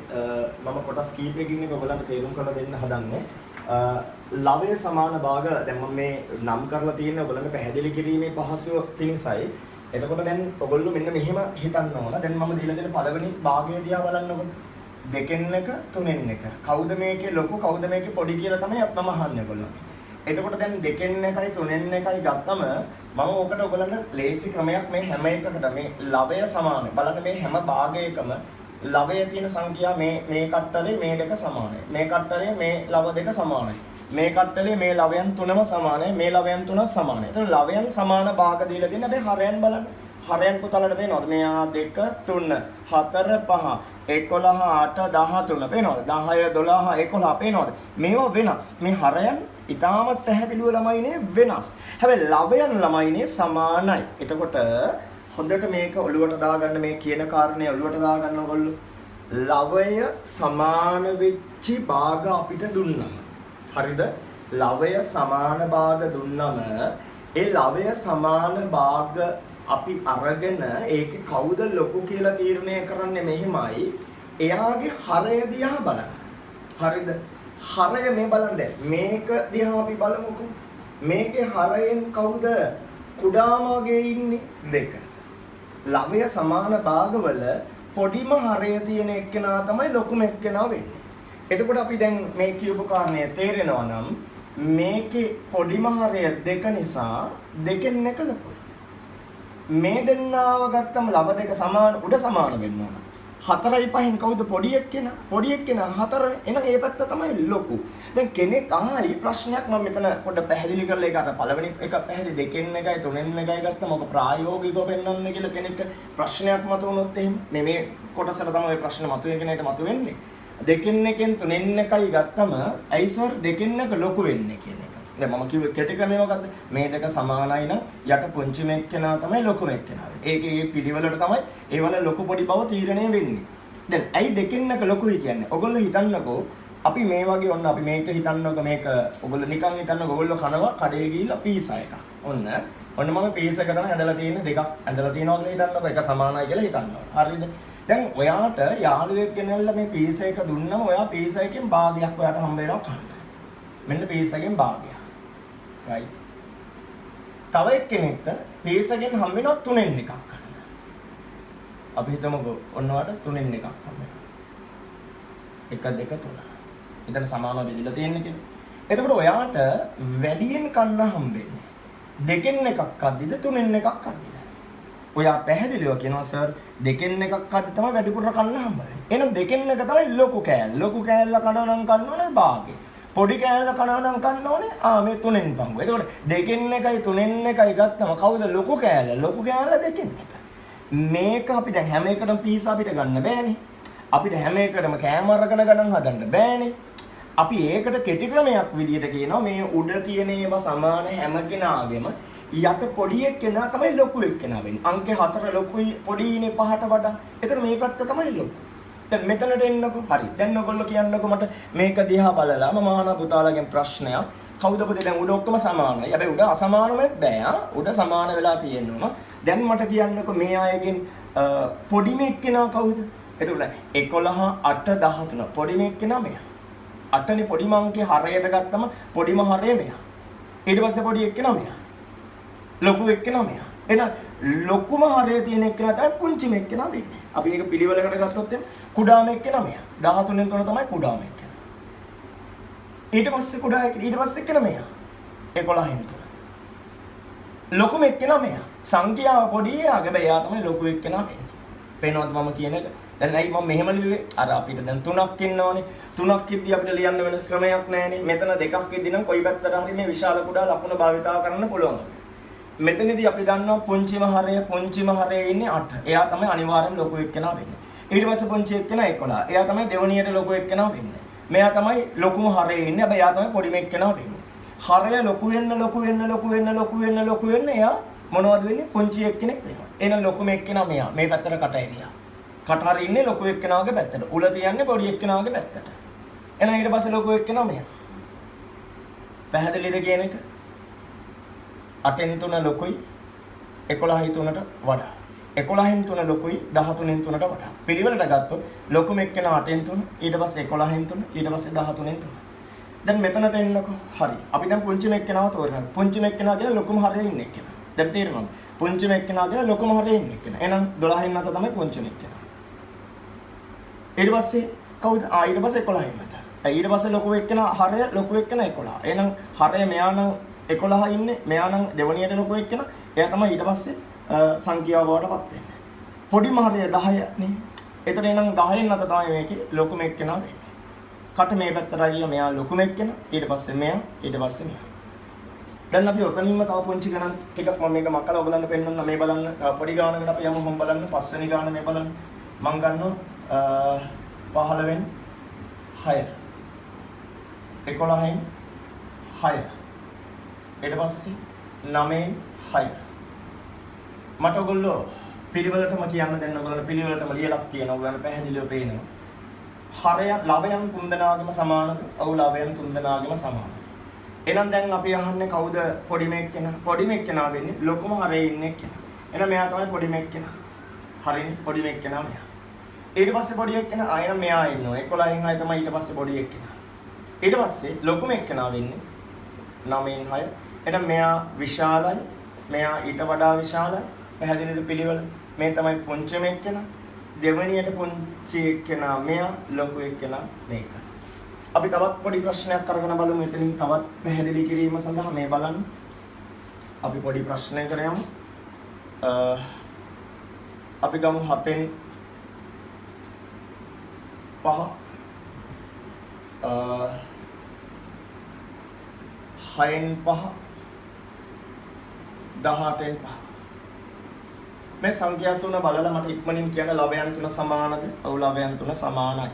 Speaker 1: මම කොටස් කීපයකින් එක ඔයගලන්ට තේරුම් කරලා දෙන්න හදන්නේ. ලවය සමාන භාග දැන් මම මේ නම් කරලා තියෙන ඔයගලන්ට පැහැදිලි කිරීමේ පහසුව පිණිසයි. එතකොට දැන් ඔයගොල්ලෝ මෙන්න මෙහෙම හිතන්න ඕන. දැන් මම දීලා දෙන පළවෙනි භාගය දිහා බලන්නකො. දෙකෙන් එක තුනෙන් එක. කවුද මේකේ ලොකු කවුද මේකේ පොඩි කියලා තමයි මම අහන්නේ ඔයගොල්ලන්ට. එතකොට දැන් දෙකෙන් එකයි තුනෙන් එකයි ගත්තම මම ඔකට ඔයගලන්ට ලේසි ක්‍රමයක් මේ හැම එකකට මේ ලවය සමානයි. බලන්න මේ හැම භාගයකම ලවයේ තියෙන සංඛ්‍යා මේ කට්ටලේ මේ දෙක සමානයි. මේ කට්ටලේ මේ ලව දෙක සමානයි. මේ කට්ටලේ මේ ලවයන් තුනම සමානයි. මේ ලවයන් තුන සමානයි. එතකොට ලවයන් සමාන භාග දීලා තියෙන හැබැයි හරයන් බලන්න. හරයන් පුතාලට පේනවද? මෙයා 2 3 4 5 11 8 13 පේනවද? 10 12 11 පේනවද? මේවා වෙනස්. මේ හරයන් ඉතාමත් පැහැදිලිව ළමයිනේ වෙනස්. හැබැයි ලවයන් ළමයිනේ සමානයි. එතකොට හොඳට මේක ඔලුවට දාගන්න මේ කියන කාරණේ ඔලුවට දාගන්න ඔයගොල්ලෝ. ලවය සමාන වෙච්චි භාග අපිට දුන්නම. හරිද? ලවය සමාන භාග දුන්නම ඒ ලවය සමාන භාග අපි අරගෙන ඒකේ කවුද ලොකු කියලා තීරණය කරන්නේ මෙහිමයි. එයාගේ හරය දිහා බලන්න. හරිද? හරය මේ බලන්න දැන් මේක දිහා අපි බලමුකෝ. මේකේ හරයෙන් කවුද කුඩාමගේ ඉන්නේ? 2. ලවය සමාන භාගවල පොඩිම හරය තියෙන එක්කෙනා තමයි ලොකුම එක්කෙනා වෙන්නේ. එතකොට අපි දැන් මේ කියපු කාරණය තේරෙනවා නම් මේකේ පොඩිම හරය 2 නිසා දෙකෙන් එක ලොකුයි. මේ දෙන්නාව ගත්තම ලව දෙක සමාන උඩ සමාන වෙන්න ඕන. 4යි 5න් කවුද පොඩි එක්කෙනා? පොඩි එක්කෙනා 4නේ. එහෙනම් ඒ පැත්ත තමයි ලොකු. දැන් කෙනෙක් අහයි ප්‍රශ්නයක් මම මෙතන පොඩ්ඩක් පැහැදිලි කරලා ඒක අර පළවෙනි එක පැහැදිලි දෙකෙන් එකයි තුනෙන් එකයි ගත්තම ඔක ප්‍රායෝගිකව පෙන්වන්න කියලා කෙනෙක්ට ප්‍රශ්නයක් මතුවුනොත් එහෙම මේ කොටසට තමයි ප්‍රශ්න මතුවෙන කෙනෙක්ට මතුවෙන්නේ. දෙකෙන් එකෙන් තුනෙන් එකයි ගත්තම ඇයි සර් දෙකෙන් එක ලොකු වෙන්නේ කියන එක. දැන් මම කිව්වේ කෙටි ක්‍රමය මොකද්ද? මේ දෙක සමානයි නම් යට පුංචි මෙක්කෙනා තමයි ලොකු මෙක්කෙනා. ඒකේ මේ පිළිවෙලට තමයි ඒවල ලොකු පොඩි බව තීරණය වෙන්නේ. දැන් ඇයි දෙකෙන් එක ලොකුයි කියන්නේ? ඔයගොල්ලෝ හිතන්නකෝ අපි මේ වගේ ඔන්න අපි මේක හිතන්නකෝ මේක ඔයගොල්ලෝ නිකන් හිතන්නකෝ ඔයගොල්ලෝ කනවා කඩේ ගිහිල්ලා පීසා එකක්. ඔන්න මම පීස් එක තමයි ඇඳලා තියෙන්නේ දෙකක් ඇඳලා තියෙනවා කියලා හිතන්නකෝ එක සමානයි කියලා හිතන්නවා. හරිද? දැන් ඔයාට යාළුවෙක් ගෙනල්ලා මේ පීස් එක දුන්නම ඔයා පීස් එකෙන් භාගයක් ඔයාට හම්බ වෙනවා කන්න. මෙන්න පීස් එකෙන් භාගයක්. right. තව එක්කෙනෙක්ට පීස් එකෙන් හම්බ වෙනවා 3න් එකක් ගන්න. අපි හිතමුකෝ ඔන්නවට 3න් එකක් හම්බ වෙනවා. 1 2 3. ඊතර සමානව බෙදලා තියෙන්නේ කියලා. එතකොට ඔයාට වැඩියෙන් කන්න හම්බෙන්නේ දෙකෙන් එකක් අද්දිද 3න් එකක් අද්දිද? ඔයා පැහැදිලිව කියනවා සර් දෙකෙන් එකක් අද්දි තමයි වැඩිපුර කන්න හම්බ වෙන්නේ. එහෙනම් දෙකෙන් එක තමයි ලොකු කෑල්ල. ලොකු කෑල්ල කනවා නම් කන්න ඕනේ භාගෙ. පොඩි කෑල්ල කනවා නම් කන්න ඕනේ මේ 3න් පංගුව. එතකොට දෙකෙන් එකයි 3න් එකයි ගත්තම කවුද ලොකු කෑල්ල? ලොකු කෑල්ල දෙකෙන් එක. මේක අපි දැන් හැම එකටම පීස් අපිට ගන්න බෑනේ. අපිට හැම එකටම කෑම අරගෙන ගණන් හදන්න බෑනේ. අපි ඒකට කෙටි ක්‍රමයක් විදියට කියනවා මේ උඩ තියෙන ඒවා සමාන හැම කෙනාගේම යට පොඩි එක්කෙනා තමයි ලොකු එක්කෙනා වෙන්නේ. අංක 4 ලොකුයි පොඩිනේ 5ට වඩා. එතන මේ පැත්ත තමයි ලොකු. දැන් මෙතනට එන්නකෝ. හරි. දැන් ඔයගොල්ලෝ කියන්නකෝ මට මේක දිහා බලලා මම අහන පුතාලගෙන් ප්‍රශ්නයක්. කවුද පුතේ දැන් උඩ ඔක්කොම සමානයි. හැබැයි උඩ අසමානමත් බෑ. උඩ සමාන වෙලා තියෙනවා. දැන් මට කියන්නකෝ මේ අයගෙන් පොඩිම එක්කෙනා කවුද? එතකොට 11 8 13 පොඩිම එක්කෙනා මෙයා. 8නේ පොඩිම අංකේ හරයට ගත්තම පොඩිම හරය මෙයා. ඊට පස්සේ පොඩි එක්කෙනා මෙයා. ලොකු එක්කෙනා මෙයා. එහෙනම් ලොකුම හරය තියෙන එක්කෙනා තමයි පුංචිම එක්කෙනා වෙන්නේ. අපි මේක පිළිවෙලකට ගත්තොත් එම් කුඩාම එක්කෙනා මෙයා. 13න් 3 තමයි කුඩාම එක්කෙනා. ඊට පස්සේ කුඩා ඊට පස්සේ එක්කෙනා මෙයා. 11න් 3. ලොකුම එක්කෙනා මෙයා. සංඛ්‍යාව පොඩි එයාගේ එයා තමයි ලොකු එක්කෙනා වෙන්නේ. පේනවද මම කියන එක? දැන් ඇයි මම මෙහෙම ලිව්වේ? අර අපිට දැන් 3ක් ඉන්නවනේ. 3ක් ඉද්දි අපිට ලියන්න වෙන ක්‍රමයක් නැහැනේ. මෙතන 2ක් ඉද්දි නම් කොයි පැත්තට හරි මේ විශාල කුඩා ලකුණ භාවිතා කරන්න පුළුවන්. මෙතනදී අපි දන්නවා පුංචිම හරය ඉන්නේ 8. එයා තමයි අනිවාර්යෙන් ලොකු එක්කෙනා වෙන්නේ. ඊට පස්සේ පුංචි එක්කෙනා 11. එයා තමයි දෙවණියට ලොකු එක්කෙනා වෙන්නේ. මෙයා තමයි ලොකුම හරයේ ඉන්නේ. හැබැයි එයා තමයි පොඩිම එක්කෙනා වෙන්නේ. හරය ලොකු වෙන්න එයා මොනවද වෙන්නේ? පුංචි එක්කෙනෙක් වෙනවා. එහෙනම් ලොකුම එක්කෙනා මෙයා. මේ පැත්තට කට ඇරියා. කට හරින්නේ ලොකු එක්කෙනාගේ පැත්තට. උල තියන්නේ පොඩි එක්කෙනාගේ පැත්තට. එහෙනම් ඊට පස්සේ ලොකු එක්කෙනා මෙයා. පැහැදිලිද කියන එක? 8න් 3 ලොකුයි 11යි 3ට වඩා. 11න් 3 ලොකුයි 13න් 3ට වඩා. පිළිවෙලට ගත්තොත් ලොකුම එක්කෙනා 8න් 3, ඊට පස්සේ 11න් 3, ඊට පස්සේ 13න් 3. දැන් මෙතනට එන්නකො. හරි. අපි දැන් පුංචිම එක්කෙනාව තෝරනවා. පුංචිම එක්කෙනා කියලා ලොකුම හරියේ ඉන්න එක්කෙනා. දැන් තේරෙනවද? පුංචිම එක්කෙනා කියලා ලොකුම හරියේ ඉන්න එක්කෙනා. එහෙනම් 12න් 9 තමයි පුංචිම එක්කෙනා. ඊට පස්සේ කවුද? ඊට පස්සේ 11න් 9. ඊට පස්සේ ලොකු එක්කෙනා හරය ලොකු එක්කෙනා 11. එහෙනම් හරය මෙයා නම් 11 ඉන්නේ. මෙයා නම් දෙවණියට ලොකු එක්කෙනා. එයා තමයි ඊට පස්සේ සංඛ්‍යාව බවටපත් වෙන්නේ. පොඩිම හරිය 10 නේ. එතන එනම් 10න් 9 තමයි මේකේ ලොකුම එක්කෙනා වෙන්නේ. කට මේ පැත්තට ගියා මෙයා ලොකුම එක්කෙනා. ඊට පස්සේ මෙයා ඊට පස්සේ මෙයා. දැන් අපි ඔතනින්ම තව පුංචි ගණන් ටිකක් මම මේක මකලා ඔයගලන්ට පෙන්නන්න මේ බලන්න. පොඩි ගානකට අපි යමු මොම් බලන්න. පස්වෙනි ගාන මේ බලන්න. මම ගන්නවා 15න් 6. 11න් 6. ඊට පස්සේ 9න් 6. මට ඔයගොල්ලෝ පිළිවෙලටම කියන්න දෙන්න ඔයගොල්ලෝ පිළිවෙලටම ලියලා තියෙනවා. ඔයගොල්ලන්ට පැහැදිලිව පේනවා. හරය ලවයන් තුන්දෙනාගේම සමානද? ඔව් ලවයන් තුන්දෙනාගේම සමානයි. එහෙනම් දැන් අපි අහන්නේ කවුද පොඩිම එක්කෙනා? පොඩිම එක්කෙනා වෙන්නේ ලොකුම හරයේ ඉන්න එක්කෙනා. එහෙනම් මෙයා තමයි පොඩිම එක්කෙනා. හරිනේ පොඩිම එක්කෙනා මෙයා. ඊට පස්සේ පොඩි එක්කෙනා ආයෙත් මෙයා ඉන්නවා. 11න් 6 තමයි ඊට පස්සේ පොඩි එක්කෙනා. ඊට පස්සේ ලොකුම එක්කෙනා වෙන්නේ 9න් 6. එහෙනම් මෙයා විශාලයි. මෙයා ඊට වඩා විශාලයි. පැහැදිලිද පිළිවෙල? මේ තමයි පුංචිම එක්කෙනා. දෙවණියට පුංචි එක්කෙනා මෙයා, ලොකු එක්කෙනා මේක. අපි තවත් පොඩි ප්‍රශ්නයක් අරගෙන බලමු එතනින් තවත් පැහැදිලි කිරීම සඳහා මේ බලන්න. අපි පොඩි ප්‍රශ්නයකට යමු. අපි ගමු 7න් 5 6න් 5 18න් 5. මේ සංඛ්‍යා තුන බලලා මට ඉක්මනින් කියන්න ලවයන් තුන සමානද? ඔව් ලවයන් තුන සමානයි.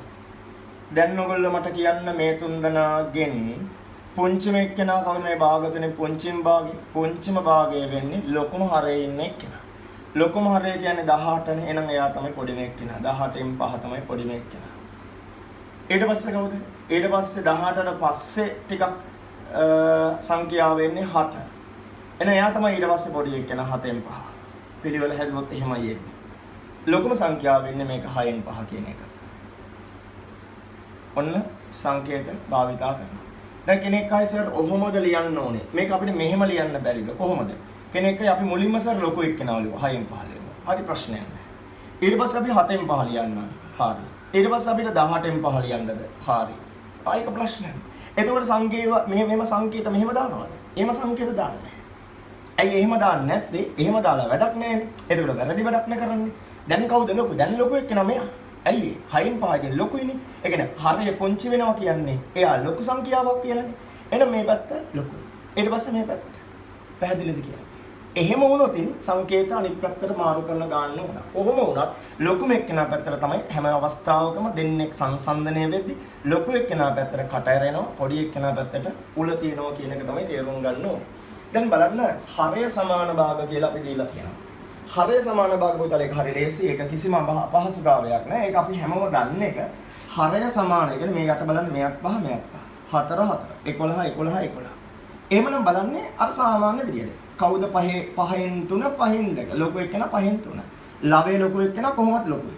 Speaker 1: දැන් ඔයගොල්ලෝ මට කියන්න මේ තුන් දෙනාගෙන් පුංචිම එක්කෙනා කවුද? මේ භාග තුනේ පුංචිම භාගය. පුංචිම භාගය වෙන්නේ ලොකුම හරයේ ඉන්න එක්කෙනා. ලොකුම හරය කියන්නේ 18 නේ. එහෙනම් එයා තමයි පොඩිම එක්කෙනා. 18න් 5 තමයි පොඩිම එක්කෙනා. ඊට පස්සේ කවුද? ඊට පස්සේ 18ට පස්සේ ටිකක් සංඛ්‍යාව වෙන්නේ 7. එහෙනම් එයා තමයි ඊට පස්සේ පොඩි එක්කෙනා 7න් 5. පිළිවෙල හැදුවොත් එහෙමයි එන්නේ. ලොකුම සංඛ්‍යාව වෙන්නේ මේක 6න් 5 කියන එක. ඔන්න සංකේත භාවිතා කරනවා. දැන් කෙනෙක් අය සර් ඔහොමද ලියන්න ඕනේ. මේක අපිට මෙහෙම ලියන්න බැරිද? කොහොමද? කෙනෙක් අය අපි මුලින්ම සර් ලොකු එක්කෙනා ලියුවා 6න් 5 ලියුවා. හරි ප්‍රශ්නයක් නෑ. ඊට පස්සේ අපි 7න් 5 ලියන්න. හරි. ඊට පස්සේ අපිට 18න් 5 ලියන්නද? හරි. ආයික ප්‍රශ්නයක්. එතකොට සංකේත මෙහෙම සංකේත මෙහෙම දානවද? එහෙම සංකේත දාන්නේ නෑ. ඇයි එහෙම දාන්නේ නැත්තේ? එහෙම දාලා වැඩක් නැහැනේ. එතකොට වැරදි වැඩක් නේ කරන්නේ. දැන් කවුද ලොකු? දැන් ලොකු එක්කෙනා මෙයා. ඇයි 6න් 5 කියන්නේ ලොකුයිනේ. ඒ කියන්නේ හරය පොන්චි වෙනවා කියන්නේ එයා ලොකු සංඛ්‍යාවක් කියලානේ. එහෙනම් මේ පැත්ත ලොකුයි. ඊට පස්සේ මේ පැත්ත. පැහැදිලිද කියලා? එහෙම වුණොතින් සංකේත අනිත් පැත්තට මාරු කරලා දාන්න ඕන. කොහොම වුණත් ලොකුම එක්කෙනා පැත්තට තමයි හැම අවස්ථාවකම දෙන්නෙක් සංසන්දනය වෙද්දී ලොකු එක්කෙනා පැත්තට කට ඇරෙනවා, පොඩි එක්කෙනා පැත්තට උල තියනවා කියන එක තමයි තේරුම් ගන්න ඕනේ. දැන් බලන්න හරය සමාන භාග කියලා අපි දීලා තියෙනවා. හරය සමාන භාග පුතල එක හරි ලේසි. ඒක කිසිම අපහසුතාවයක් නෑ. ඒක අපි හැමෝම දන්න එක. හරය සමාන. ඒ කියන්නේ මේ යට බලන්න මෙයක් පහ මෙයක් පහ. 4 4 11 11 11. එහෙමනම් බලන්නේ අර සාමාන්‍ය විදියට. කවුද 5න් 3 5න් 2 ලොකු එක්කෙනා 5න් 3. ලවයේ ලොකු එක්කෙනා කොහොමද ලොකුයි?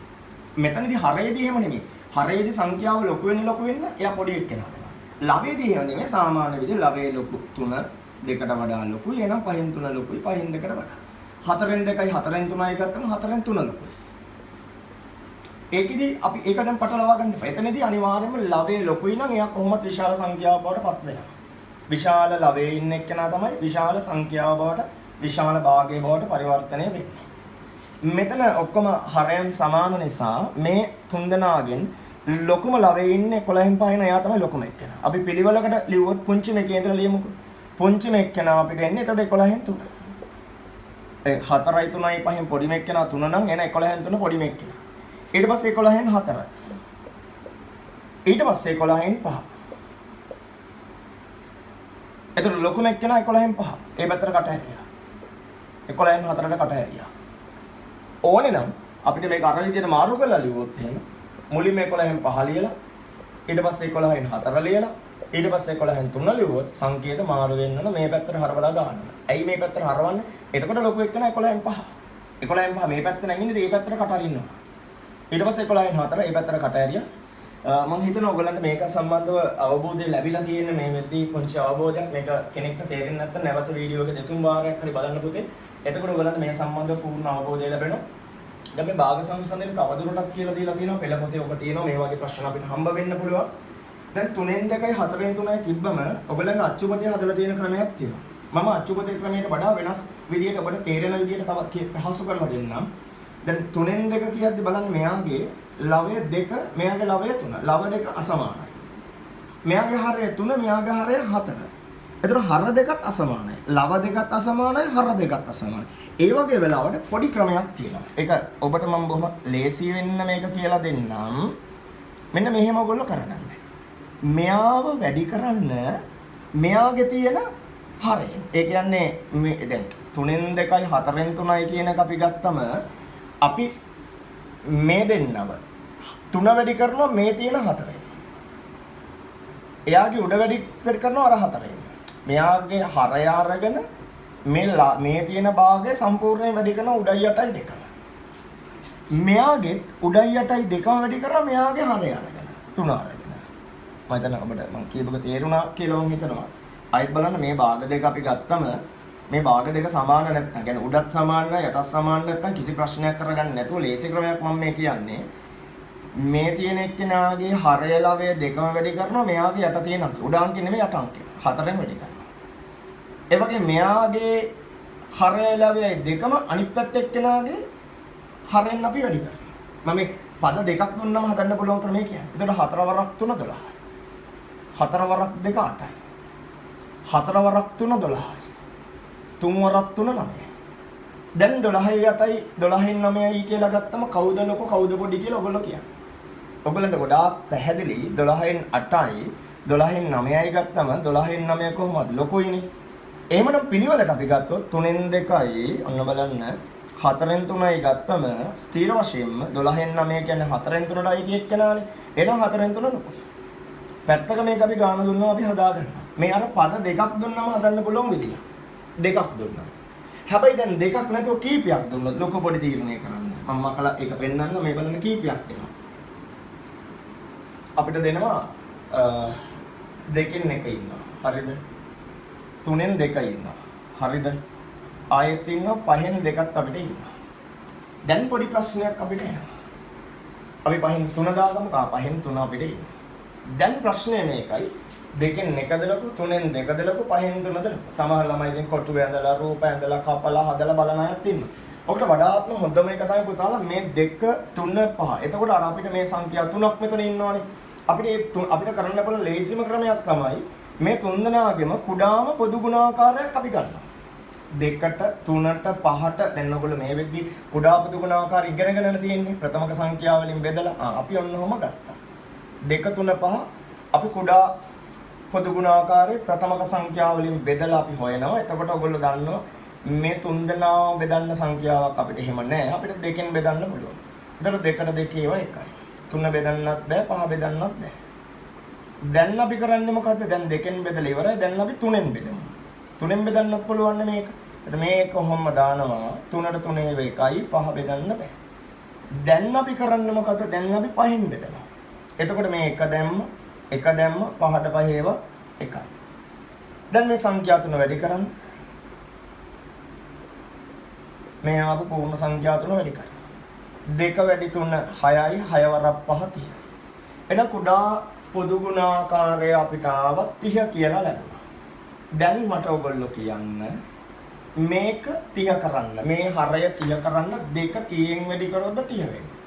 Speaker 1: මෙතනදී හරයේදී එහෙම නෙමෙයි. හරයේදී සංඛ්‍යාව ලොකු වෙන්න එයා පොඩි එක්කෙනා වෙනවා. ලවයේදී එහෙම නෙමෙයි. සාමාන්‍ය විදියට ලවයේ ලොකු 3 2කට වඩා ලොකුයි. එහෙනම් 5න් 3 ලොකුයි 5න් 2කට වඩා. 4න් 2යි 4න් 3යි ගත්තම 4න් 3 ලොකුයි. ඒකෙදි අපි ඒක දැන් පටලවා ගන්න එපා. එතනදී අනිවාර්යයෙන්ම ලවයේ ලොකුයි නම් එයා කොහොමද විශාල සංඛ්‍යාවක් බවට පත් වෙනවා. විශාල ලවයේ ඉන්න එක්කෙනා තමයි විශාල සංඛ්‍යාව බවට විශාල භාගයේ බවට පරිවර්තනය වෙන්නේ. මෙතන ඔක්කොම හරයන් සමාන නිසා මේ තුන්දෙනාගෙන් ලොකුම ලවයේ ඉන්නේ 11න් 5න එයා තමයි ලොකුම එක්කෙනා. අපි පිළිවෙලකට ලියුවොත් පුංචි මේකේ ඉඳලා ලියමුකෝ. පුංචි එක්කෙනා අපිට එන්නේ එතකොට 11න් 3. 4යි 3යි 5න් පොඩි එක්කෙනා 3 නම් එන 11න් 3 පොඩි එක්කෙනා. ඊට පස්සේ 11න් 4. ඊට පස්සේ 11න් 5. එතකොට ලොකුම එක්කෙනා 11න් 5. ඒ පැත්තට කට හැරියා. 11න් 4ට කට හැරියා. ඕනේ නම් අපිට මේක අර විදිහට මාරු කරලා ලියුවොත් එහෙම මුලින්ම 11න් 5 ලියලා ඊට පස්සේ 11න් 4 ලියලා ඊට පස්සේ 11න් 3 ලිව්වොත් සංකේත මාරු වෙන්න ඕන මේ පැත්තට හරවලා දාන්න. ඇයි මේ පැත්තට හරවන්නේ? එතකොට ලොකු එක්කන 11න් 5. 11න් 5 මේ පැත්ත නැගින්නේ මේ පැත්තට කට අරින්න ඕන. ඊට පස්සේ 11න් 4 මේ පැත්තට කට ඇරියා. මම හිතනවා ඔයගලන්ට මේක සම්බන්ධව අවබෝධය ලැබිලා තියෙන මේ වෙද්දී පොන්චි අවබෝධයක් මේක කෙනෙක්ට තේරෙන්නේ නැත්නම් නැවත වීඩියෝ එක දෙතුන් වාරයක් හරි බලන්න පුතේ. එතකොට ඔයගලන්ට මේ සම්බන්ධව පූර්ණ අවබෝධය ලැබෙනවා. දැන් මේ භාග සංසන්දනයේ තවදුරටත් කියලා දීලා තියෙනවා පෙළ පොතේ ඔක තියෙනවා මේ වගේ ප්‍රශ්න අපිට හම්බ වෙන්න පුළුවන්. දැන් 3න් 2යි 4න් 3යි තිබ්බම ඔයගලගේ අච්චුපතේ හදලා තියෙන ක්‍රමයක් තියෙනවා. මම අච්චුපතේ ක්‍රමයට වඩා වෙනස් විදියට ඔබට තේරෙන විදියට තව පහසු කරලා දෙන්නම්. දැන් 3න් 2 කියද්දි බලන්න මෙයාගේ ලවය 2 මෙයාගේ ලවය 3. ලව දෙක අසමානයි. මෙයාගේ හරය 3 මෙයාගේ හරය 4. එතකොට හර දෙකත් අසමානයි. ලව දෙකත් අසමානයි, හර දෙකත් අසමානයි. ඒ වගේ වෙලාවට පොඩි ක්‍රමයක් තියෙනවා. ඒක ඔබට මම බොහොම ලේසි වෙන්න මේක කියලා දෙන්නම්. මෙන්න මෙහෙම ඔයගොල්ලෝ කරගන්න. මෙයාව වැඩි කරන්න මෙයාගේ තියෙන හරයෙන්. ඒ කියන්නේ මේ දැන් 3න් 2යි 4න් 3යි කියන එක අපි ගත්තම අපි මේ දෙන්නව 3 වැඩි කරනවා මේ තියෙන 4ෙන්. එයාගේ උඩ වැඩි කරනවා අර 4ෙන්. මෙයාගේ හරය අරගෙන මේ තියෙන භාගය සම්පූර්ණයෙන් වැඩි කරනවා උඩයි යටයි දෙකම. මෙයාගේ උඩයි යටයි දෙකම වැඩි කරනවා මෙයාගේ හරය අරගෙන 3 අරගෙන. මම හිතනවා ඔබට මම කියපුව තේරුණා කියලා මම හිතනවා. ආයෙත් බලන්න මේ භාග දෙක අපි ගත්තම මේ භාග දෙක සමාන නැත්නම් يعني උඩත් සමාන යටත් සමාන නැත්නම් කිසි ප්‍රශ්නයක් කරගන්න නැතුව ලේසි ක්‍රමයක් මම මේ කියන්නේ. මේ තියෙන එක්කෙනාගේ හරය ලවය දෙකම වැඩි කරනවා මෙයාගේ යට තියෙන අංක. උඩ අංකේ නෙමෙයි යට අංකේ. 4ෙන් වැඩි කරනවා. ඒ වගේ මෙයාගේ හරය ලවය දෙකම අනිත් පැත්ත එක්කෙනාගේ හරෙන් අපි වැඩි කරනවා. මම මේ පද දෙකක් දුන්නම හදන්න පුළුවන් ක්‍රමය කියන්නේ. එතකොට 4 වරක් 3 12යි. 4 වරක් 2 8යි. 4 වරක් 3 12යි. 3 වරක් 3 9යි. දැන් 12යි 8යි 12න් 9යි කියලා ගත්තම කවුද ලොකෝ කවුද පොඩි කියලා ඔයගොල්ලෝ කියන්නේ. ඔයගලන්ට ගොඩාක් පැහැදිලි 12න් 8යි 12න් 9යි ගත්තම 12න් 9 කොහොමද ලොකුයිනේ. එහෙමනම් පිළිවෙලට අපි ගත්තොත් 3න් 2යි ඔන්න බලන්න 4න් 3යි ගත්තම ස්ථීර වශයෙන්ම 12න් 9 කියන්නේ 4න් 3ටයි කිය එක්කනානේ. එහෙනම් 4න් 3 ලොකුයි. පැත්තක මේක අපි ගාන දුන්නා අපි හදා ගන්නවා. මේ අර පද දෙකක් දුන්නම හදන්න පුළුවන් විදිය. දෙකක් දුන්නා. හැබැයි දැන් දෙකක් නැතුව කීපයක් දුන්නොත් ලොකු පොඩි තීරණය කරන්න. මම මකලා ඒක පෙන්නන්න මේ බලන්න කීපයක් දෙනවා. අපිට දෙනවා දෙකෙන් එක ඉන්නවා. හරිද? 3ෙන් 2 ඉන්නවා. හරිද? ආයෙත් ඉන්නවා 5ෙන් 2ක් අපිට ඉන්නවා. දැන් පොඩි ප්‍රශ්නයක් අපිට එනවා. අපි 5ෙන් 3 දාගමු. 5ෙන් 3 අපිට ඉන්නවා. දැන් ප්‍රශ්නේ මේකයි. 2ෙන් 1 දලකු 3ෙන් 2 දලකු 5ෙන් 3 දලකු. සමහර ළමයි ඉතින් කොටු ඇඳලා රූප ඇඳලා කපලා හදලා බලන අයත් ඉන්නවා. ඔකට වඩාත්ම හොඳම එක තමයි පුතාලා මේ 2 3 5. එතකොට අර අපිට මේ සංඛ්‍යා 3ක් මෙතන ඉන්නවනේ. අපිට කරන්න පුළුවන් ලේසිම ක්‍රමයක් තමයි මේ 3 දෙනාගෙම කුඩාම පොදු ගුණාකාරයක් අපි ගන්නවා. 2ට 3ට 5ට දැන් ඔයගොල්ලෝ මේ වෙද්දි කුඩා පොදු ගුණාකාර ඉගෙනගෙන තියෙන්නේ ප්‍රථමක සංඛ්‍යා වලින් බෙදලා අපි ඔන්නෝම ගත්තා. 2 3 5 අපි කුඩා පොදු ගුණාකාරයේ ප්‍රථමක සංඛ්‍යා වලින් බෙදලා අපි හොයනවා. එතකොට ඔයගොල්ලෝ දන්නවා මේ 3 දෙනාම බෙදන්න සංඛ්‍යාවක් අපිට එහෙම නැහැ. අපිට 2කින් බෙදන්න පුළුවන්. එතකොට 2ට 2 ඒවා එකයි. 3 බෙදන්නත් බෑ 5 බෙදන්නත් බෑ. දැන් අපි කරන්නේ මොකද්ද? දැන් 2කින් බෙදලා ඉවරයි. දැන් අපි 3ෙන් බෙදමු. 3ෙන් බෙදන්නත් පුළුවන් මේක. මේක කොහොම දානවා 3ට 3 ඒවා එකයි 5 බෙදන්න බෑ. දැන් අපි කරන්නේ මොකද්ද? දැන් අපි 5ෙන් බෙදනවා. එතකොට මේ 1 දැම්ම 5ට 5 ඒවා එකයි. දැන් මේ සංඛ්‍යා 3 වැඩි කරන්න. මේ ආපු පූර්ණ සංඛ්‍යා 3 වැඩි කරන්න. 2 වැඩි 3 6යි 6 වරක් 5 30යි. එන කුඩා පොදු ගුණාකාරය අපිට ආව 30 කියලා ලැබුණා. දැන් මට ඔයගොල්ලෝ කියන්න මේක 30 කරන්න. මේ හරය 30 කරන්න 2 කීයෙන් වැඩි කරොත්ද 30 වෙන්නේ.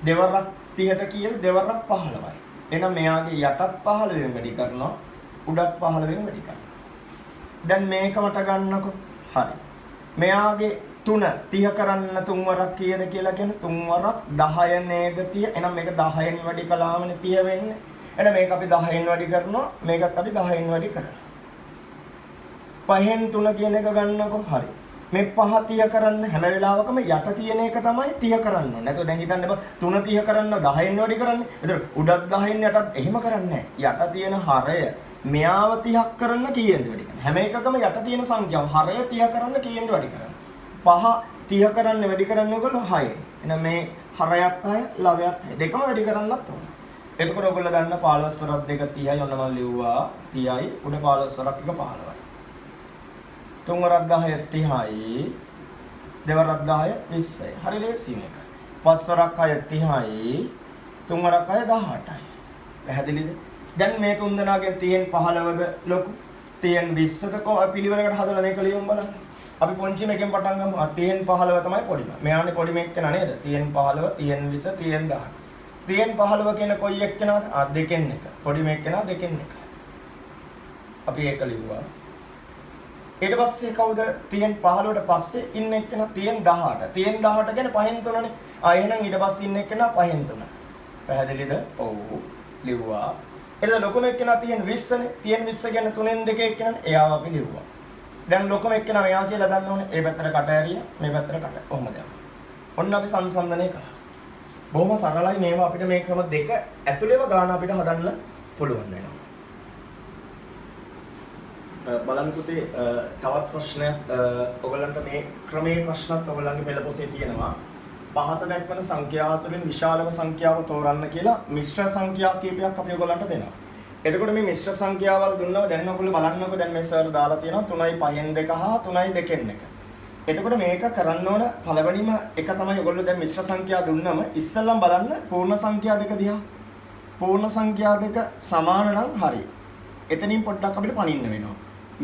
Speaker 1: දෙවරක් 30ට කීයද? දෙවරක් 15යි. එහෙනම් මෙයාගේ යටත් 15ෙන් වැඩි කරනවා උඩත් 15ෙන් වැඩි කරනවා. දැන් මේක මට ගන්නකො. හරි. මෙයාගේ 3 30 කරන්න 3 වරක් කීයද කියලා කියන 3 වරක් 10 නේද 30. එහෙනම් මේක 10න් වැඩි කළාමනේ 30 වෙන්නේ. එහෙනම් මේක අපි 10න් වැඩි කරනවා. මේකත් අපි 10න් වැඩි කරනවා. 5න් 3 කියන එක ගන්නකො. හරි. මේ 5 30 කරන්න හැම වෙලාවකම යට තියෙන එක තමයි 30 කරන්න ඕනේ. නැත්නම් දැන් හිතන්න බෑ 3 30 කරන්න 10න් වැඩි කරන්නේ. ඒතර උඩත් 10න් යටත් එහෙම කරන්නේ නැහැ. යට තියෙන හරය මෙයාව 30ක් කරන්න කීයෙන්ද වැඩි කරන්නේ? හැම එකකම යට තියෙන සංඛ්‍යාව හරය 30 කරන්න කීයෙන්ද වැඩි කරන්නේ? 5 30 කරන්න වැඩි කරන්නේ ඔයගොල්ලෝ 6. එහෙනම් මේ හරයක් 6 ලවයක් 6 දෙකම වැඩි කරන්නත් ඕන. එතකොට ඔයගොල්ලෝ දන්න 15 වරක් 2 30යි ඔන්න මම ලිව්වා 30යි උඩ 15 වරක් එක 15යි. 3 වරක් 10 30යි. 2 වරක් 10 20යි. හරි ලේසි මේක. 5 වරක් 6 30යි. 3 වරක් 6 18යි. පැහැදිලිද? දැන් මේ තුන් දෙනාගෙන් තියෙන 15ද ලොකු තියෙන 20ද පිළිවෙලකට හදලා මේක ලියමු බලන්න. අපි පොන්චි මේකෙන් පටන් ගමු. තියෙන 15 තමයි පොඩිම. මෙයානේ පොඩි මේක න නේද? තියෙන 15, තියෙන 20, තියෙන 10. තියෙන 15 කියන කොයි එක්කෙනාද? දෙකෙන් එක. පොඩි මේක කෙනා දෙකෙන් එක. අපි ඒක ලිව්වා. ඊට පස්සේ කවුද? තියෙන 15ට පස්සේ ඉන්න එක්කෙනා තියෙන 18. තියෙන 18 කියන්නේ 5න් 3නේ. එහෙනම් ඊට පස්සේ ඉන්න එක්කෙනා 5න් 3. පැහැදිලිද? ඔව්. ලිව්වා. එතන ලොකුම එක්කෙනා තියෙන 20නේ. තියෙන 20 කියන්නේ 3න් 2 එක්කෙනානේ. එයාව අපි ලිව්වා. දැන් ලොකුම එක්කෙනා මෙයා කියලා දන්න ඕනේ. ඒ පැත්තට කට ඇරියා, මේ පැත්තට කට. කොහොමද යන්නේ? ඔන්න අපි සංසන්දනය කරා. බොහොම සරලයි මේවා අපිට මේ ක්‍රම දෙක ඇතුළේම ගාන අපිට හදන්න පුළුවන් වෙනවා. බලන්න පුතේ තවත් ප්‍රශ්නයක් ඔයගලන්ට මේ ක්‍රමයේ ප්‍රශ්නත් ඔයගලන්ගේ පෙළ පොතේ තියෙනවා. පහත දක්වන සංඛ්‍යා අතරින් විශාලම සංඛ්‍යාව තෝරන්න කියලා මිශ්‍ර සංඛ්‍යා කීපයක් අපි ඔයගලන්ට දෙනවා. එතකොට මේ මිශ්‍ර සංඛ්‍යාවල් දුන්නම දැන් ඔයගොල්ලෝ බලන්නකෝ දැන් මේ සර් දාලා තියෙනවා 3යි 5න් 2 හා 3යි 2න් 1. එතකොට මේක කරන්න ඕන පළවෙනිම එක තමයි ඔයගොල්ලෝ දැන් මිශ්‍ර සංඛ්‍යා දුන්නම ඉස්සෙල්ලම බලන්න පූර්ණ සංඛ්‍යා දෙක දිහා. පූර්ණ සංඛ්‍යා දෙක සමාන නම් හරි. එතනින් පොඩ්ඩක් අපිට පණින්න වෙනවා.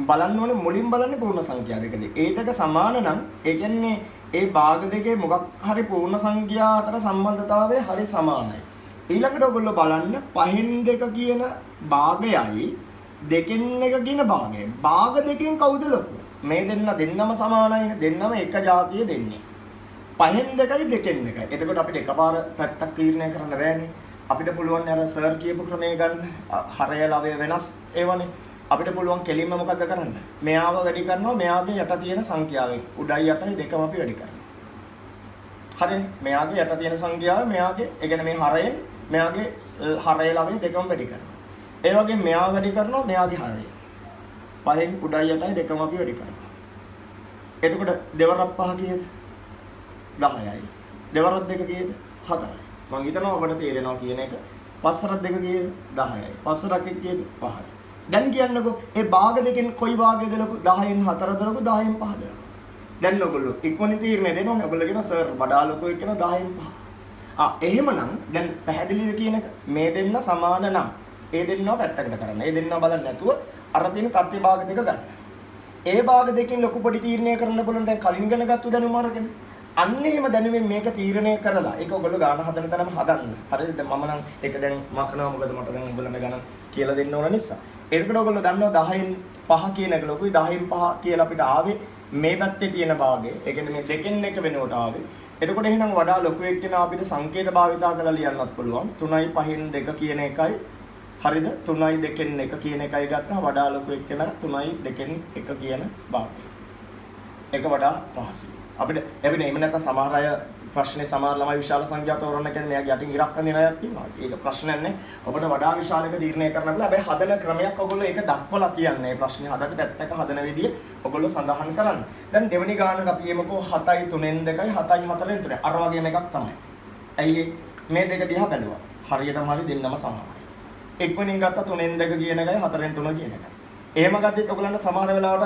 Speaker 1: බලන්න ඕනේ මුලින් බලන්නේ පූර්ණ සංඛ්‍යා දෙකදී. ඒ දෙක සමාන නම් ඒ කියන්නේ ඒ භාග දෙකේ මොකක් හරි පූර්ණ සංඛ්‍යා අතර සම්බන්ධතාවය හරි සමානයි. ඊළඟට ඔයගොල්ලෝ බලන්න 5න් 2 කියන භාගයයි 2න් 1 කියන භාගයයි. භාග දෙකෙන් කවුද ලොකු? මේ දෙන්නම සමානයිනේ. දෙන්නම එක જાතිය දෙන්නේ. 5න් 2යි 2න් 1යි. එතකොට අපිට එකපාර පැත්තක් තීරණය කරන්න බෑනේ. අපිට පුළුවන් අර සර් කියපු ක්‍රමයේ ගන්න හරය ලවය වෙනස් ඒවනේ. අපිට පුළුවන් කෙලින්ම මොකද කරන්න? මෙයාව වැඩි කරනවා මෙයාගේ යට තියෙන සංඛ්‍යාවෙන්. උඩයි යටයි දෙකම අපි වැඩි කරනවා. හරිනේ. මෙයාගේ යට තියෙන සංඛ්‍යාව මෙයාගේ ඒ කියන්නේ මේ හරයෙන් මෙයාගේ හරය ලවය දෙකම වැඩි කරනවා. ඒ වගේම මෙයාව වැඩි කරනවා මෙයාගේ හරය. 5න් උඩයි යටයි දෙකම අපි වැඩි කරනවා. එතකොට දෙවරක් 5 කීයද? 10යි. දෙවරක් 2 කීයද? 4යි. මම හිතනවා ඔබට තේරෙනවා කියන එක. 5 වරක් 2 කීයද? 10යි. 5 වරක් 1 කීයද? 5යි. දැන් කියන්නකෝ ඒ භාග දෙකෙන් කොයි භාගයද ලොකු? 10න් 4ද ලොකු? 10න් 5ද ලොකු? දැන් ඔයගොල්ලෝ ඉක්මනින් තීරණය දෙනවනේ. ඔයගොල්ලෝ කියන සර් වඩා ලොකු එක්කන 10න් 5. එහෙමනම් දැන් පැහැදිලිද කියන එක? මේ දෙන්න සමාන නම් ඒ දෙන්නව පැත්තකට කරන්න. ඒ දෙන්නව බලන්න නැතුව අර තියෙන තත්ත්ව භාග දෙක ගන්න. ඒ භාග දෙකෙන් ලොකු පොඩි තීරණය කරන්න බලන්න දැන් කලින් ඉගෙන ගත්ත දැනුම අරගෙන. අන්න එහෙම දැනුමින් මේක තීරණය කරලා ඒක ඔයගොල්ලෝ ගාන හදන තැනම හදන්න. හරිද? මම නම් ඒක දැන් මකනවා මොකද මට දැන් ඔයගොල්ලන්ට ගණන් කියලා දෙන්න ඕන නිසා. ඒකට ඔයගොල්ලෝ දන්නවා 10න් 5 කියන එක ලොකුයි 10න් 5 කියලා අපිට ආවේ මේ පැත්තේ තියෙන භාගය. ඒ කියන්නේ මේ දෙකෙන් එක වෙනුවට ආවේ. එතකොට එහෙනම් වඩා ලොකු එක්කෙනා අපිට සංකේත භාවිතා කරලා ලියන්නත් පුළුවන්. 3යි 5න් 2 කියන එකයි හරිද? 3යි 2න් 1 කියන එකයි ගත්තා වඩා ලොකු එක්කෙනා 3යි 2න් 1 කියන භාගය. ඒක වඩා පහසුයි. අපිට ලැබෙන්නේ එහෙම නැත්නම් සමහර අය ප්‍රශ්නේ සමහර ළමයි විශාල සංඛ්‍යා තෝරන්න කියන්නේ මෙයාගේ යටින් ඉරක් අඳින අයත් ඉන්නවා. ඒක ප්‍රශ්නයක් නෑ. ඔබට වඩා විශාලක තීරණය කරන්න බෑ. හැබැයි හදන ක්‍රමයක් ඔයගොල්ලෝ ඒක දක්වලා තියන්නේ. මේ ප්‍රශ්නේ හදන්න පැත්තක හදන විදිය ඔයගොල්ලෝ සඳහන් කරන්න. දැන් දෙවෙනි ගානට අපි එමුකෝ 7යි 3න් 2යි 7යි 4න් 3. අර වගේම එකක් තමයි. ඇයි මේ දෙක දිහා බැලුවා. හරියටම හරි දෙන්නම සමානයි. එක්වෙනින් ගත්ත 3න් 2 කියන එකයි 4න් 3 කියන එකයි. එහෙම ගත්තත් ඔයගලන්ට සමහර වෙලාවට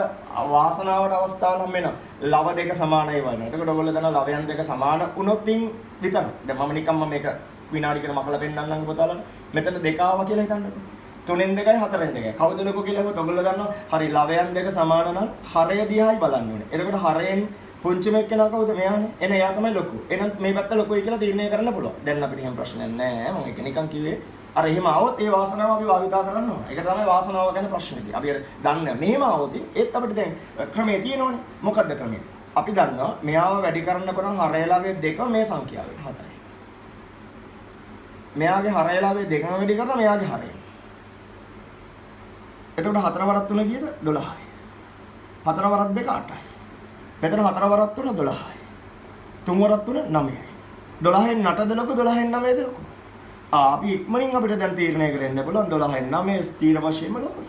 Speaker 1: වාසනාවට අවස්ථාවල් හම් වෙනවා. ලව දෙක සමානයි වයින්නවා. එතකොට ඔයගොල්ලෝ දන්නවා ලවයන් දෙක සමාන වුණොත්ින් විතර. දැන් මම නිකම්ම මේක විනාඩියකට මකලා පෙන්නන්නම් පුතාලට. මෙතන දෙක ආවා කියලා හිතන්නකෝ. 3න් 2යි 4න් 2යි. කවුද ලොකු කියලා හුවොත් ඔයගොල්ලෝ දන්නවා හරි ලවයන් දෙක සමාන නම් හරය දිහායි බලන්න ඕනේ. එතකොට හරයෙන් පුංචිම එක්කෙනා කවුද? මෙයානේ. එන එයා තමයි ලොකු. එහෙනම් මේ පැත්ත ලොකුයි කියලා තීරණය කරන්න පුළුවන්. දැන් අපිට එහෙම ප්‍රශ්නයක් නැහැ. මම ඒක නිකන් කිව්වේ අර එහෙම આવොත් ඒ වාසනාව අපි භාවිතා කරන්න ඕන. ඒක තමයි වාසනාව ගැන ප්‍රශ්නේ තියෙන්නේ. අපි අර දන්නේ මෙහෙම આવොත් ඒත් අපිට දැන් ක්‍රමයේ තියෙනවනේ. මොකද්ද ක්‍රමය? අපි දන්නවා මෙයාව වැඩි කරන්න කරන හරයලාවේ දෙක මේ සංඛ්‍යාවෙන් 4යි. මෙයාගේ හරයලාවේ දෙකම වැඩි කරලා මෙයාගේ හරය. එතකොට 4 වරක් 3 කීයද? 12යි. 4 වරක් 2 8යි. මෙතන 4 වරක් 3 12යි. 3 වරක් 3 9යි. 12න් 8ද ලොකු 12න් 9ද ලොකු? අපි ඉක්මනින් අපිට දැන් තීරණය කරන්න පුළුවන් 12න් 9 ස්ථීර වශයෙන්ම ලොකුයි.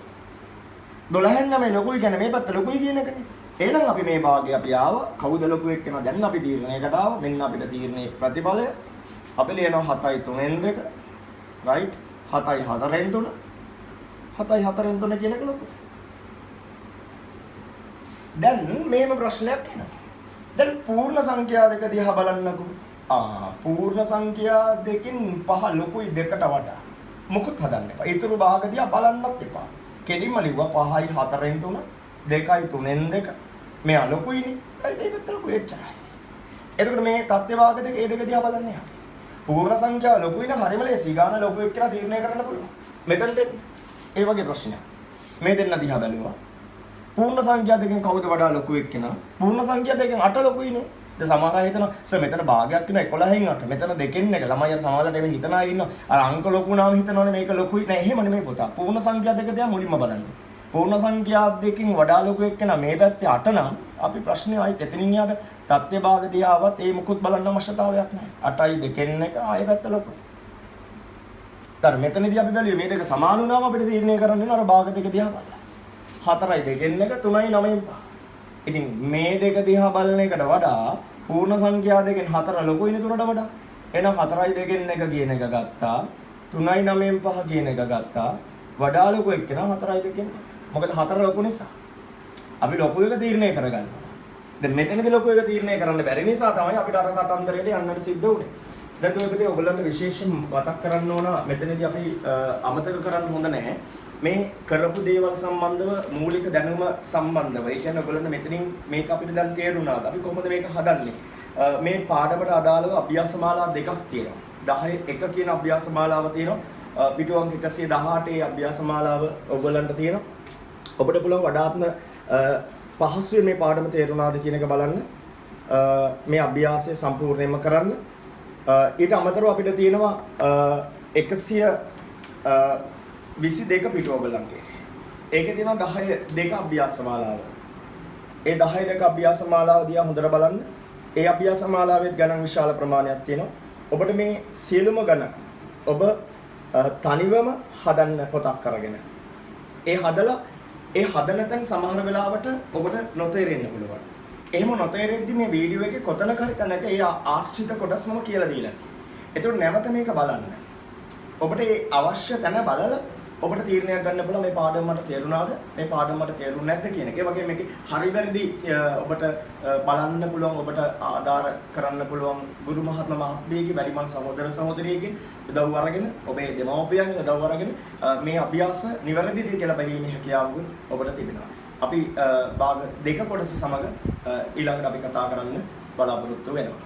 Speaker 1: 12න් 9 ලොකුයි කියන්නේ මේ පැත්ත ලොකුයි කියන එකනේ. එහෙනම් අපි මේ භාගය අපි ආවා. කවුද ලොකු එක්කෙනා? දැන් අපි තීරණයකට ආවා. මෙන්න අපිට තීරණයේ ප්‍රතිඵලය. අපි ලියනවා 7යි 3න් 2. right? 7යි 4න් 3. 7යි 4න් 3 කියන එක ලොකුයි. දැන් මේම ප්‍රශ්නයක් එනවා. දැන් පූර්ණ සංඛ්‍යා දෙක දිහා බලන්නකෝ. පූර්ණ සංඛ්‍යා දෙකෙන් 5 ලොකුයි දෙකට වඩා. මොකුත් හදන්න එපා. ඊටු භාග දිහා බලන්නත් එපා. කෙලින්ම ලිව්වා 5යි 4න් 3, 2යි 3න් 2. මෙයා ලොකුයිනේ. right? ඒ පැත්ත ලොකු එච්චරයි. එතකොට මේ තත්ත්ව භාග දෙක ඒ දෙක දිහා බලන්න යන්න. පූර්ණ සංඛ්‍යාව ලොකුයි නම් හරියම ලේසි. ගාන ලොකු එක්කලා තීරණය කරන්න පුළුවන්. මෙතනට ඒ වගේ ප්‍රශ්නයක්. මේ දෙන්න දිහා බැලුවා. පූර්ණ සංඛ්‍යා දෙකෙන් කවුද වඩා ලොකු එක්කෙනා? පූර්ණ සංඛ්‍යා දෙකෙන් 8 ලොකුයිනේ. දැන් සමහර අය හිතනවා සර් මෙතන භාගයක් වෙනවා 11න් 8. මෙතන දෙකෙන් එක. ළමයි අර සමහරවිට එහෙම හිතන අය ඉන්නවා. අර අංක ලොකු වුණාම හිතනවනේ මේක ලොකුයි. නෑ එහෙම නෙමෙයි පුතා. පූර්ණ සංඛ්‍යා දෙක දිහා මුලින්ම බලන්න. පූර්ණ සංඛ්‍යා දෙකෙන් වඩා ලොකු එක්කෙනා මේ පැත්තේ 8 නම් අපි ප්‍රශ්නේ ආයි එතනින් යාට තත්ත්ව භාග දිහා ආවත් ඒ මුකුත් බලන්න අවශ්‍යතාවයක් නැහැ. 8යි දෙකෙන් එක ආයෙ පැත්ත ලොකුයි. දැන් මෙතනදී අපි බැලුවේ මේ දෙක සමාන වුණාම අපිට තීරණය කරන්න වෙන අර භාග දෙක දිහා බලන්න. 4යි දෙකෙන් එක 3යි 9න් 5. ඉතින් මේ දෙක දිහා බලන එකට වඩා පූර්ණ සංඛ්‍යා දෙකෙන් 4 ලොකුයිනේ 3ට වඩා. එහෙනම් 4යි දෙකෙන් එක කියන එක ගත්තා. 3යි 9න් 5 කියන එක ගත්තා. වඩා ලොකු එක්කෙනා 4යි දෙකෙන්. මොකද 4 ලොකු නිසා. අපි ලොකු එක තීරණය කරගන්නවා. දැන් මෙතනදී ලොකු එක තීරණය කරන්න බැරි නිසා තමයි අපිට අර කතන්දරයට යන්නට සිද්ධ වුනේ. දැන් ඔයකදී ඔයගොල්ලන්ට විශේෂයෙන් මතක් කරන්න ඕන මෙතනදී අපි අමතක කරන්න හොඳ නැහැ. මේ කරපු දේවල් සම්බන්ධව මූලික දැනුම සම්බන්ධව. ඒ කියන්නේ ඔයගොල්ලන්ට මෙතනින් මේක අපිට දැන් තේරුණාද? අපි කොහොමද මේක හදන්නේ? මේ පාඩමට අදාළව අභ්‍යාසමාලා දෙකක් තියෙනවා. 10 1 කියන අභ්‍යාසමාලාව තියෙනවා. පිටු අංක 118 අභ්‍යාසමාලාව ඔයගොල්ලන්ට තියෙනවා. ඔබට පුළුවන් වඩාත්ම පහසුවෙන් මේ පාඩම තේරුණාද කියන එක බලන්න. මේ අභ්‍යාසය සම්පූර්ණයෙන්ම කරන්න. ඊට අමතරව අපිට තියෙනවා 122 පිටු ඔයගොල්ලන්ගේ. ඒකේ තියෙනවා 10 2 අභ්‍යාසමාලාව. ඒ 10 2 අභ්‍යාසමාලාව දිහා හොඳට බලන්න. ඒ අභ්‍යාසමාලාවෙත් ගණන් විශාල ප්‍රමාණයක් තියෙනවා. ඔබට මේ සියලුම ගණන් ඔබ තනිවම හදන්න පොතක් අරගෙන. ඒ හදලා ඒ හදන තැන් සමහර වෙලාවට ඔබට නොතේරෙන්න පුළුවන්. එහෙම නොතේරෙද්දි මේ වීඩියෝ එකේ කොතනක හරි තැනක ඒ ආශ්‍රිත කොටස් මම කියලා දීලා තියෙනවා. ඒතකොට නැවත මේක බලන්න. ඔබට ඒ අවශ්‍ය තැන බලලා ඔබට තීරණයක් ගන්න පුළුවන් මේ පාඩම මට තේරුණාද? මේ පාඩම මට තේරුන්නේ නැද්ද කියන එක. ඒ වගේම මේකේ හරි වැරදි ඔබට බලන්න පුළුවන්, ඔබට ආධාර කරන්න පුළුවන් ගුරු මහත්ම මහත්මියගේ වැඩිමල් සහෝදර සහෝදරියගේ උදව් අරගෙන, ඔබේ දෙමව්පියන්ගේ උදව් අරගෙන මේ අභ්‍යාස නිවැරදිද කියලා බැලීමේ හැකියාව ඔබට තිබෙනවා. අපි භාග 2 කොටස සමග ඊළඟට අපි කතා කරන්න බලාපොරොත්තු වෙනවා.